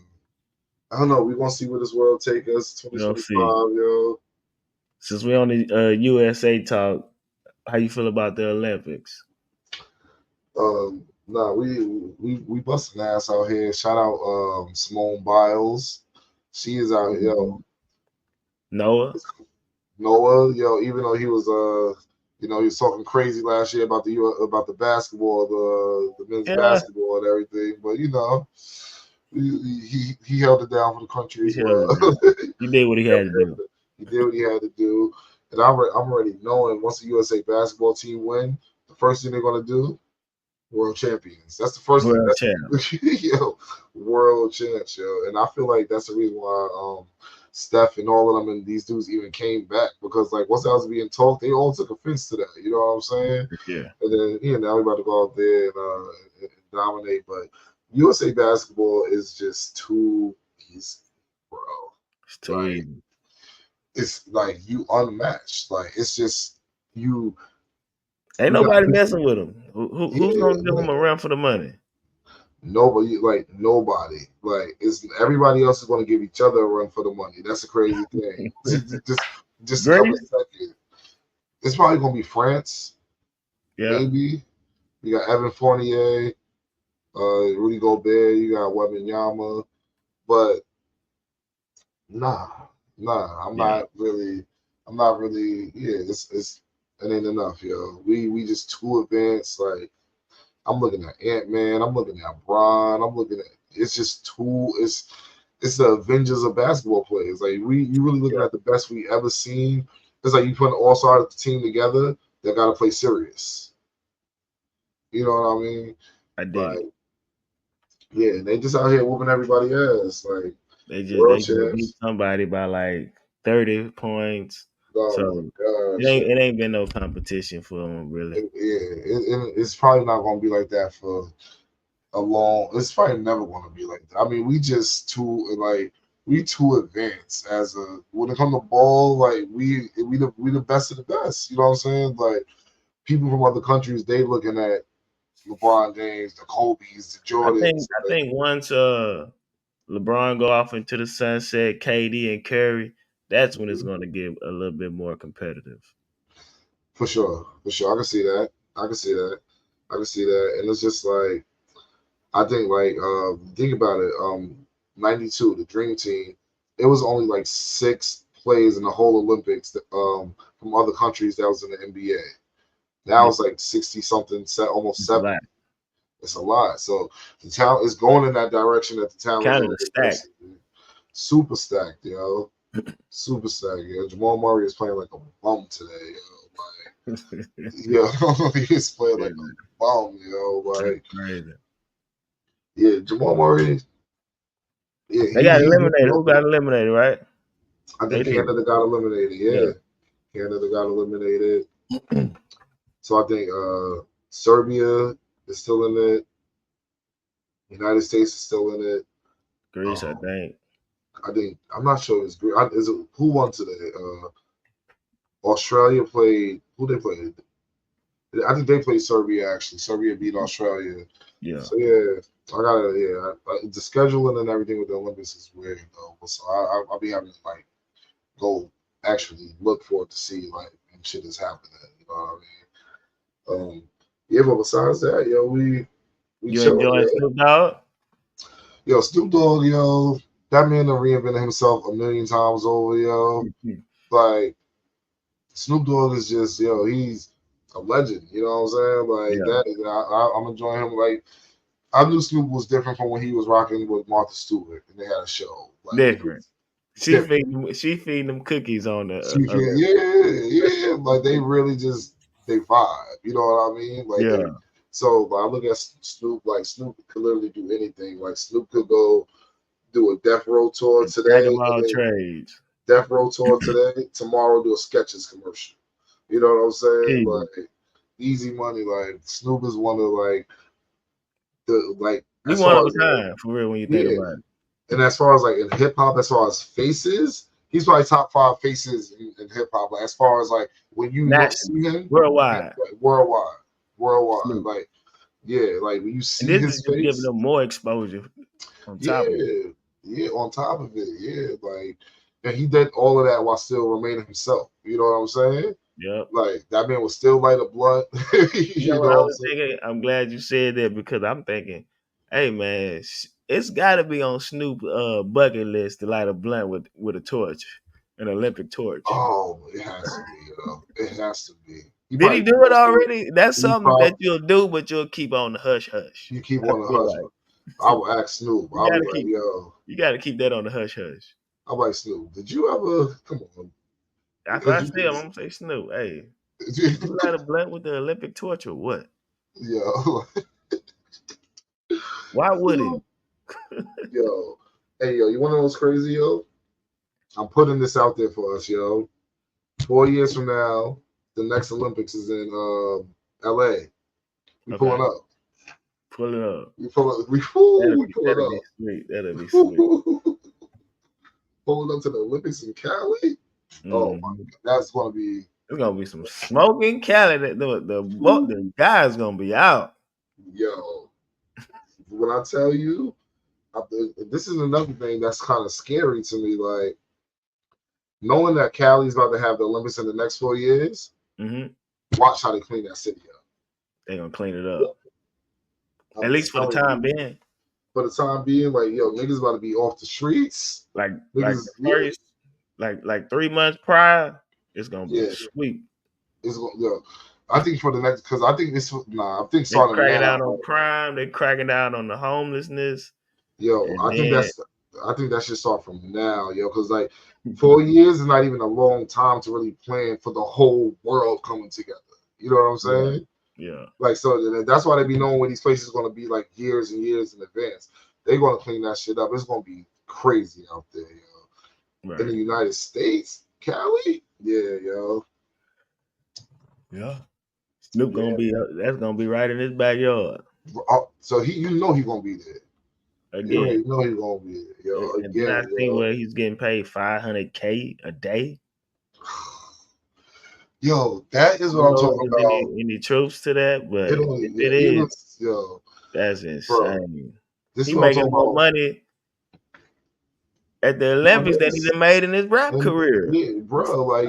I don't know. We're gonna see where this world take us. We'll 2025, see. yo. Since we on the USA talk, how you feel about the Olympics? Nah, we busting ass out here. Shout out Simone Biles. She is out, Mm-hmm. yo. Noah. Noah, yo, even though he was he was talking crazy last year about about the basketball, the men's Yeah. basketball and everything, but he held it down for the country He as held well. it down. He did what he had to do. He did what he had to do, and I'm already knowing once the USA basketball team win, the first thing they're gonna do, world champions. That's the first thing. World That's champ. world champs, yo. And I feel like that's the reason why Steph and all of them and these dudes even came back because like once that was being talked, they all took offense to that. You know what I'm saying? Yeah. And then now we about to go out there and dominate. But USA basketball is just too easy, bro. It's too Like easy. it's like you unmatched. Like it's just you Ain't you got nobody messing with him. Who's yeah, gonna give him a run for the money? nobody. Like it's everybody else is going to give each other a run for the money. That's a crazy thing. just a couple of Greece? seconds. It's probably going to be France, Yeah. maybe. You got Evan Fournier, Rudy Gobert. You got Wembanyama, but nah, nah. Yeah. I'm not really. Yeah, it ain't enough, yo. We just too advanced. Like I'm looking at Ant Man. I'm looking at Bron. I'm looking at. It's just too. It's the Avengers of basketball players. Like you really looking Yeah. at the best we ever seen. It's like you put an all-star team together that got to play serious. You know what I mean? I dig it. Like yeah, they just out here whooping everybody ass. Like They world just beat champs. somebody by like 30 points. Oh my So gosh. it ain't been no competition for them really. It's probably not gonna be like that for a long. It's probably never going to be like that. I mean, we just too like we too advanced as a when it comes to ball. Like we the best of the best. You know what I'm saying? Like people from other countries, they looking at LeBron James, the Kobe's, the Jordans. I think once LeBron go off into the sunset, KD and Curry, that's when it's gonna get a little bit more competitive. For sure, for sure. I can see that. I can see that. I can see that. And it's just like I think like think about it. 92, the Dream Team. It was only like 6 players in the whole Olympics from other countries that was in the NBA. Now Yeah, it's like 60 something, almost it's a 70. lot. It's a lot. So the talent is going in that direction that the talent is going Canada to get stacked. this. Super stacked, yo. Super stacked, yo. Jamal Murray is playing like a bum today, yo. He's playing Yeah, like a bum, yo. that's Like, crazy. yeah, Jamal Murray, yeah, They got he's eliminated. Who got eliminated, right? I They think did. Canada got eliminated, Yeah. yeah. Canada got eliminated. So I think Serbia is still in it. United States is still in it. Greece, I Um, think. I think I'm not sure it's Greece. Is it who won today? Australia played. Who they played? I think they played Serbia actually. Serbia beat Australia. Yeah, So yeah, I gotta the scheduling and everything with the Olympics is weird though. So I'll be having to like go actually look for it to see like when shit is happening. You know what I mean? Yeah, but besides that, yo, we you chilling, enjoying yo. Snoop Dogg? Yo, Snoop Dogg, yo, that man done reinvented himself a million times over, yo. Like Snoop Dogg is just, yo, he's a legend. You know what I'm saying? Like Yeah, that, I'm enjoying him. Like I knew Snoop was different from when he was rocking with Martha Stewart and they had a show. Like he different. was different. She feeding them cookies on the She feel, Olympics. yeah. Like they really just they vibe. You know what I mean? Like they. Yeah, So I look at Snoop. Like Snoop could literally do anything. Like Snoop could go do a Death Row tour jack today, of and all then trades. Death Row tour today. Tomorrow do a Sketches commercial. You know what I'm saying? Easy. Like easy money. Like Snoop is one of like the like He as one far of a as like kind for real when you think yeah, about it. and as far as like in hip hop, as far as faces, he's probably top five faces in hip hop. Like as far as like when you look National, see him, worldwide, like, worldwide, Snoop. like yeah, like when you And see this is his just giving face, them more exposure on top of it. yeah, yeah. On top of it, yeah, like and he did all of that while still remaining himself. You know what I'm saying? Yep. Like that man was still light of blood. You know You what know I what I'm was saying? thinking? I'm glad you said that because I'm thinking, hey man, it's got to be on Snoop bucket list to light a blunt with a torch, an Olympic torch. Oh, it has to be, you know. It has to be. He Did he probably do it posted it. already? That's He something that probably you'll do, but you'll keep on the hush hush. you keep I on the feel hush. like I will ask Snoop. you I'll be gotta like, keep yo, you gotta keep that on the hush hush. I'm like Snoop. Did you ever come on? That's what Because I you say. I'm just gonna say Snoop. Hey, did you light a blunt with the Olympic torch or what? yo, Why wouldn't? yo, hey yo, you want to know what's crazy, yo? I'm putting this out there for us, yo. 4 years from now, the next Olympics is in LA. We Okay, pulling up. pull it up. We pulling. We That'll pulling be sweet. That'll be sweet. up. Pulling up to the Olympics in Cali. Oh my Hmm. god, that's gonna be There's gonna be some smoking Cali. The guys gonna be out. yo. When I tell you, this is another thing that's kind of scary to me. Like knowing that Cali's about to have the Olympics in the next 4 years. Hmm. Watch how they clean that city up. They're gonna clean it up. At I'm least for the telling time you. being. For the time being, like yo, niggas about to be off the streets. Like Niggas, the yeah, first like 3 months prior, it's gonna be yeah. sweet. It's yo. I think for the next, because I think it's nah. I think They starting cracking now, down on crime. They cracking down on the homelessness. yo. And then I think that should start from now, yo. Because like 4 years is not even a long time to really plan for the whole world coming together. You know what I'm yeah, saying? yeah, Like so that's why they be knowing where these places are gonna be like years and years in advance. They're gonna clean that shit up. It's gonna be crazy out there, yo. In the right. United States, Cali, yeah, yo, Yeah. Snoop gonna yeah. be that's gonna be right in his backyard So you know he gonna be there. You again. already know he gonna be there, yo. And then I Again, see yo. where he's getting paid 500K a day. Yo, that is I what don't I'm know if talking there's about. any truths to that, It but only, if yeah, it even is, yo, that's bro. insane. This is He what I'm making talking more about. money at the Doing Olympics than he this. done made in his rap And career. yeah, bro, like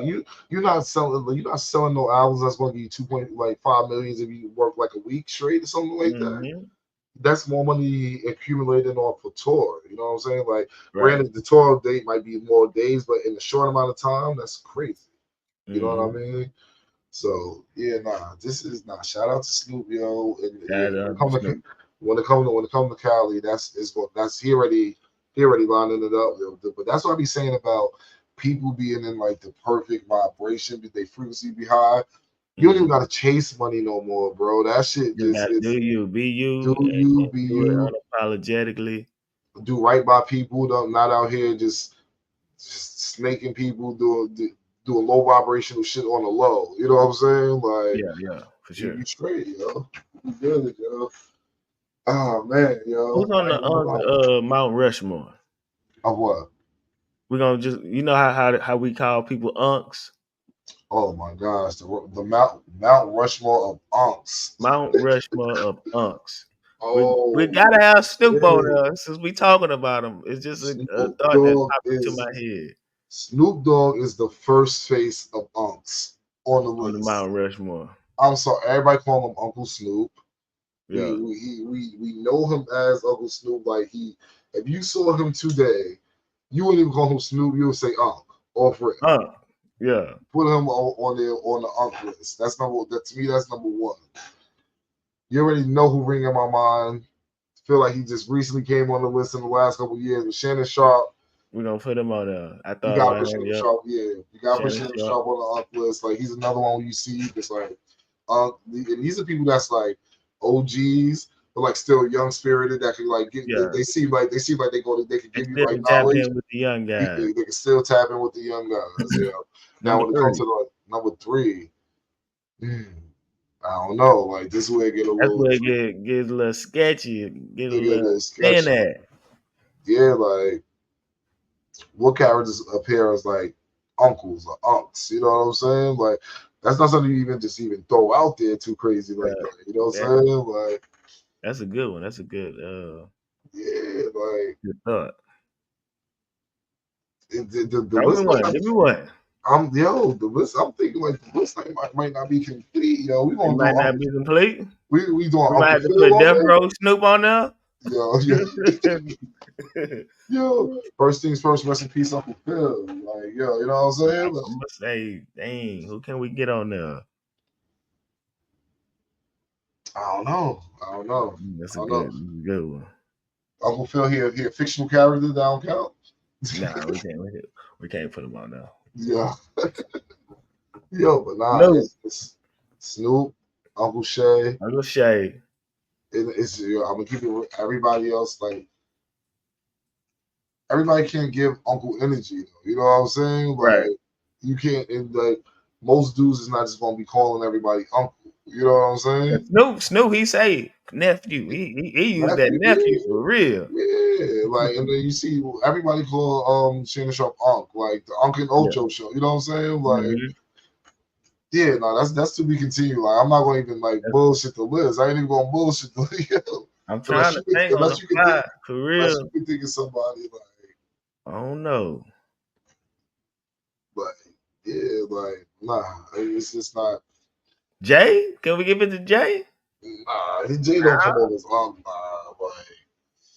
you're not selling no albums that's gonna give you 2.5 million if you work like a week straight or something like that. Hmm. That's more money accumulated off a tour. You know what I'm saying? Like, Right. granted, the tour date might be more days, but in a short amount of time, that's crazy. You know what I Hmm. mean? So yeah, nah, this is nah. Shout out to Snoop, yo, and yeah, Shout out to Snoop. when it comes to Cali, that's he already lining it up. Yo. But that's what I be saying about people being in like the perfect vibration, they frequency be high. You don't even Hmm. gotta chase money no more, bro. That shit You just gotta do is you, be do you, you, and be do it you, unapologetically. do right by people. Don't not out here just snaking people, doing low vibrational shit on the low. You know what I'm saying? Like Yeah, for you, sure. you straight, yo. You good, yo. Oh man, Who's yo. on I the ain't gonna lie. Mount Rushmore? Of what? We're gonna just how we call people unks. Oh my gosh, the Mount Rushmore of unks. Mount Rushmore of unks. We Oh gotta have Snoop on man, there since we talking about him. It's just a Snoop thought that Dogg popped into is my head Snoop Dogg is the first face of unks on the on the list. Mount Rushmore. I'm sorry, everybody call him Uncle Snoop. Yeah. We know him as Uncle Snoop. Like if you saw him today, you wouldn't even call him Snoop. You would say Unc off rip. Yeah. Put him on there on the Unc list. That's to me. That's number one. You already know who ring in my mind. Feel like he just recently came on the list in the last couple of years with Shannon Sharp. We're gonna put him on there. I You thought got to about put him. Shannon Yep. Sharp. Yeah, you got to put Shannon Shannon Sharp. Sharp on the Unc list. Like he's another one you see. It's like and these are people that's like OGs, but like still young spirited that can like get. Yeah. They seem like they can And give you still like tap knowledge. in with the young guys. They can still tap in with the young guys. Yeah. Now Number when it comes 3. to like number 3, I don't know. Like this way get a That's little where it gets a little sketchy, get a they get a little little thin sketchy. at. Yeah, like what characters appear as like uncles or aunts? You know what I'm saying? Like that's not something you even throw out there too crazy like that. You know what That, I'm saying? Like that's a good one. That's a good yeah, like good thought. the Give me list might one. not. Give me one. The list. I'm thinking like the list might not be complete. Yo, we It gonna do might not Uncle. be complete. We doing We might Uncle have to Phil put on Death there. Row Snoop on there. Yo, yo. First things first. Rest in peace, Uncle Phil. Like yo, you know what I'm saying? Like, I'm gonna say, dang, who can we get on there? I don't know. I don't know. That's I a don't know. good one. Uncle Phil here, fictional character that don't count. Nah, we can't put him on there. Yeah, yo, but nah, No, it's Snoop, Uncle Shay. Uncle Shay. It's I'm gonna keep it with everybody else. Like everybody can't give Uncle energy. Though, you know what I'm saying? Right. Like you can't. And like most dudes is not just gonna be calling everybody Uncle. You know what I'm saying? Snoop, he say nephew. He used that Nephew, nephew for real. yeah. Like and then you see everybody call Shannon Sharp Unc, like the Unc and Yeah. Ocho show. You know what I'm saying? Like Mm-hmm. yeah, no, that's to be continued. Like I'm not gonna even like bullshit the list. I ain't even gonna bullshit the list. I'm trying unless to you can, think on the fly for unless real. you can think of somebody I don't know. like yeah, like nah, it's just not. Jay, can we give it to Jay? Nah, Jay don't come on as like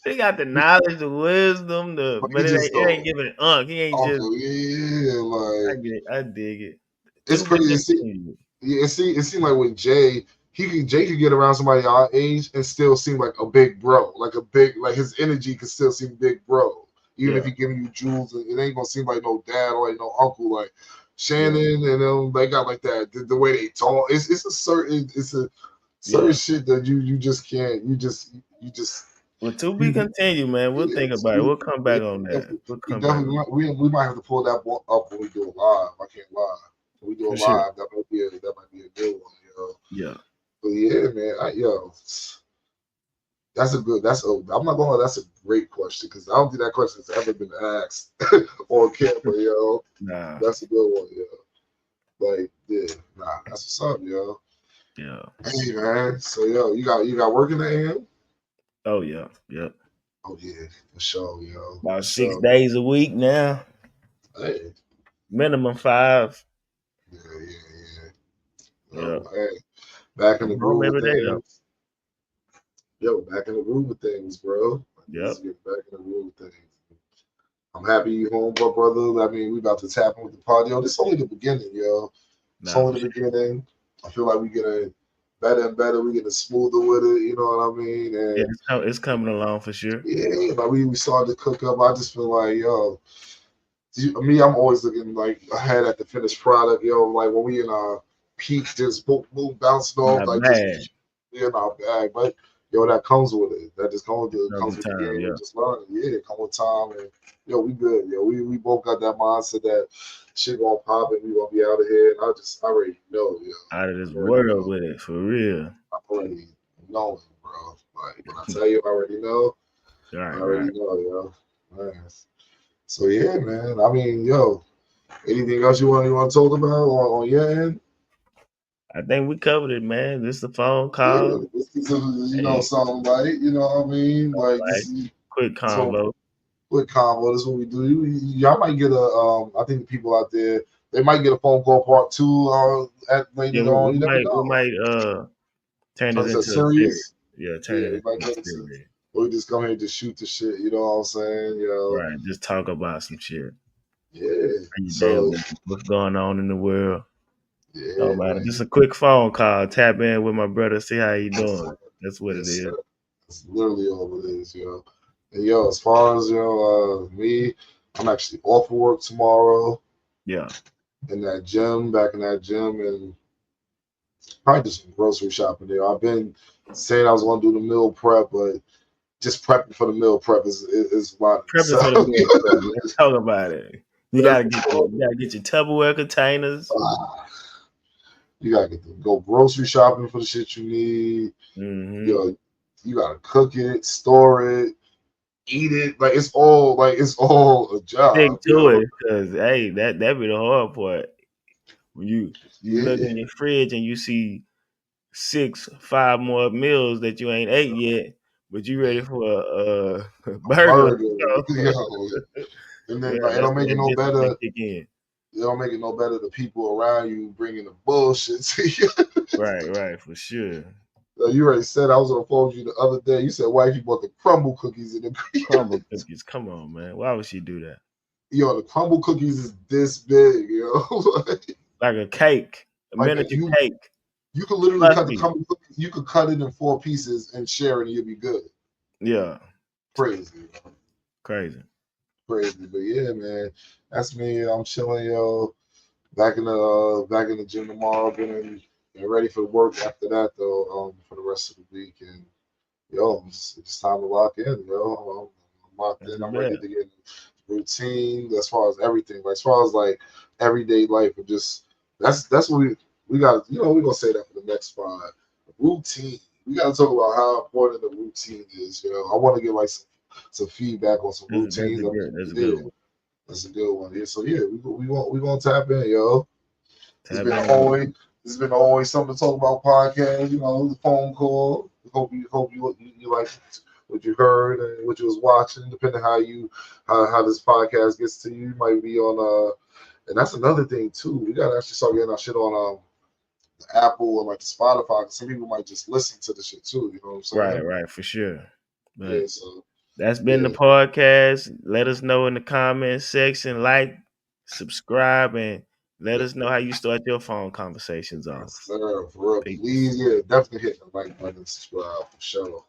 He got the knowledge, the wisdom, but he but just it ain't don't. giving it unk. He ain't just. Uncle, yeah, like I dig it. it's To be crazy. continued. It seemed like with Jay could get around somebody our age and still seem like a big bro, like his energy could still seem big bro, even if Yeah, he giving you jewels. It ain't gonna seem like no dad or like no uncle. Like yeah, Shannon and them, they got like that. The way they talk, it's a certain yeah. shit that you just can't. You just Well, to be you. continued, man. We'll think Yes, about it. We'll come yeah, back on that. We'll we come back definitely on we might have to pull that one up when we do it live. I can't lie. When we do for it sure. live, that might be a good one, you know. Yeah, But yeah, man, I'm not gonna lie, that's a great question because I don't think that question's ever been asked on camera, yo. nah, That's a good one, yo. Like, yeah, nah, that's what's up, yo. yeah. Hey man, so yo, you got work in the AM? Oh yeah, yeah. Oh yeah, for sure, yo. For About six sure. days a week now, Hey, minimum 5. yeah. Yeah, Hey, back in the I'm home groove of every day though. things. Yo, back in the groove of things, bro. Yep. Let's get back in the groove of things. I'm happy you home, brother. I mean, we about to tap in with the party. Yo, this is only the beginning, yo. It's Nah, for only the sure. beginning. I feel like we getting better and better. We getting smoother with it. You know what I mean? Yeah, And it's coming along for sure. yeah, like we started to cook up. I just feel like, yo, me, I'm always looking like ahead at the finished product. Yo, like when we in our peak, just boom, boom, bouncing off, Not like bad. just in our bag. But that comes with it. That just comes Another with the time, game yeah. and just learning. Yeah, come with time and we good. We both got that mindset that shit gonna pop and we gonna be out of here. And I already know, Out of this I already world know. with it, for real. I already know, bro. Like when I tell you, I already know. I Right, already right. know, Man. So yeah, man. I mean, anything else you want to talk about on your end? I think we covered it, man. This is a phone Yeah, call. this is Hey, something light. You know what I mean? Like like quick this what convo. quick combo. This is what we do. Y'all might get a I think the people out there they might get a phone call part two at later Yeah, on. You never we know. might turn Turn this into a into a series. series. Yeah, turn Yeah, it we might into turn a into. series. Or we just come here to shoot the shit. You know what I'm saying? Right. Just talk about some shit. Yeah. How you daily So living? What's going on in the world? yeah, No matter. man. Just a quick phone call. Tap in with my brother. See how he Yes, doing. sir. That's what it Yes, is. sir. That's literally all it is. And as far as me, I'm actually off of work tomorrow Yeah. in that gym, back in that gym, and probably do some grocery shopping there. I've been saying I was going to do the meal prep, but just prepping for the meal prep is a lot in Prepping for itself. the meal prep. Let's talk about it. That's You gotta get your Tupperware containers. you gotta go grocery shopping for the shit you need. Mm-hmm. You gotta cook it, store it, eat it. Like it's all a Stick job. to it, cause hey, that be the hard part. When you look Yeah, in your fridge and you see 5 more meals that you ain't ate yet, but you ready for a a burger. burger, and then Yeah, like, it that's don't when make it that no discipline better. kick in. It don't make it no better. The people around you bringing the bullshit to you. Right, right, for sure. You already said I was on the phone with you the other day. You said wifey bought the crumble cookies in the Crumble cookies. Come on, man. Why would she do that? the crumble cookies is this big, Like a cake, a like miniature you cake, you could literally cut the fluffy. crumble cookies. You could cut it in 4 pieces and share it, and you'll be good. Yeah, Crazy, crazy. crazy. But yeah, man, that's me. I'm chilling, back in the gym tomorrow. Getting ready for work after that though. For the rest of the week, and it's time to lock in, I'm locked That's in. a I'm bet. ready to get routine as far as everything, like as far as like everyday life, and just that's what we got. We're gonna say that for the next 5. Routine. We got to talk about how important the routine is. I want to get like some feedback on some routines. That's a Yeah, good one. that's a good one. Yeah, so yeah, we gonna tap in, yo. It's Tap been in with always it's been always something to talk about podcast. The phone call. Hope you like what you heard and what you was watching. Depending how this podcast gets to you, you might be on and that's another thing too. We gotta actually start getting our shit on the Apple and like the Spotify. 'Cause some people might just listen to the shit too. You know what I'm right, saying? right, for sure. But Yeah. So that's been the yeah. podcast. Let us know in the comment section, like, subscribe, and let us know how you start your phone conversations Yes, off. sir. For real. Peace. Please, yeah, definitely hit the like button and subscribe for sure.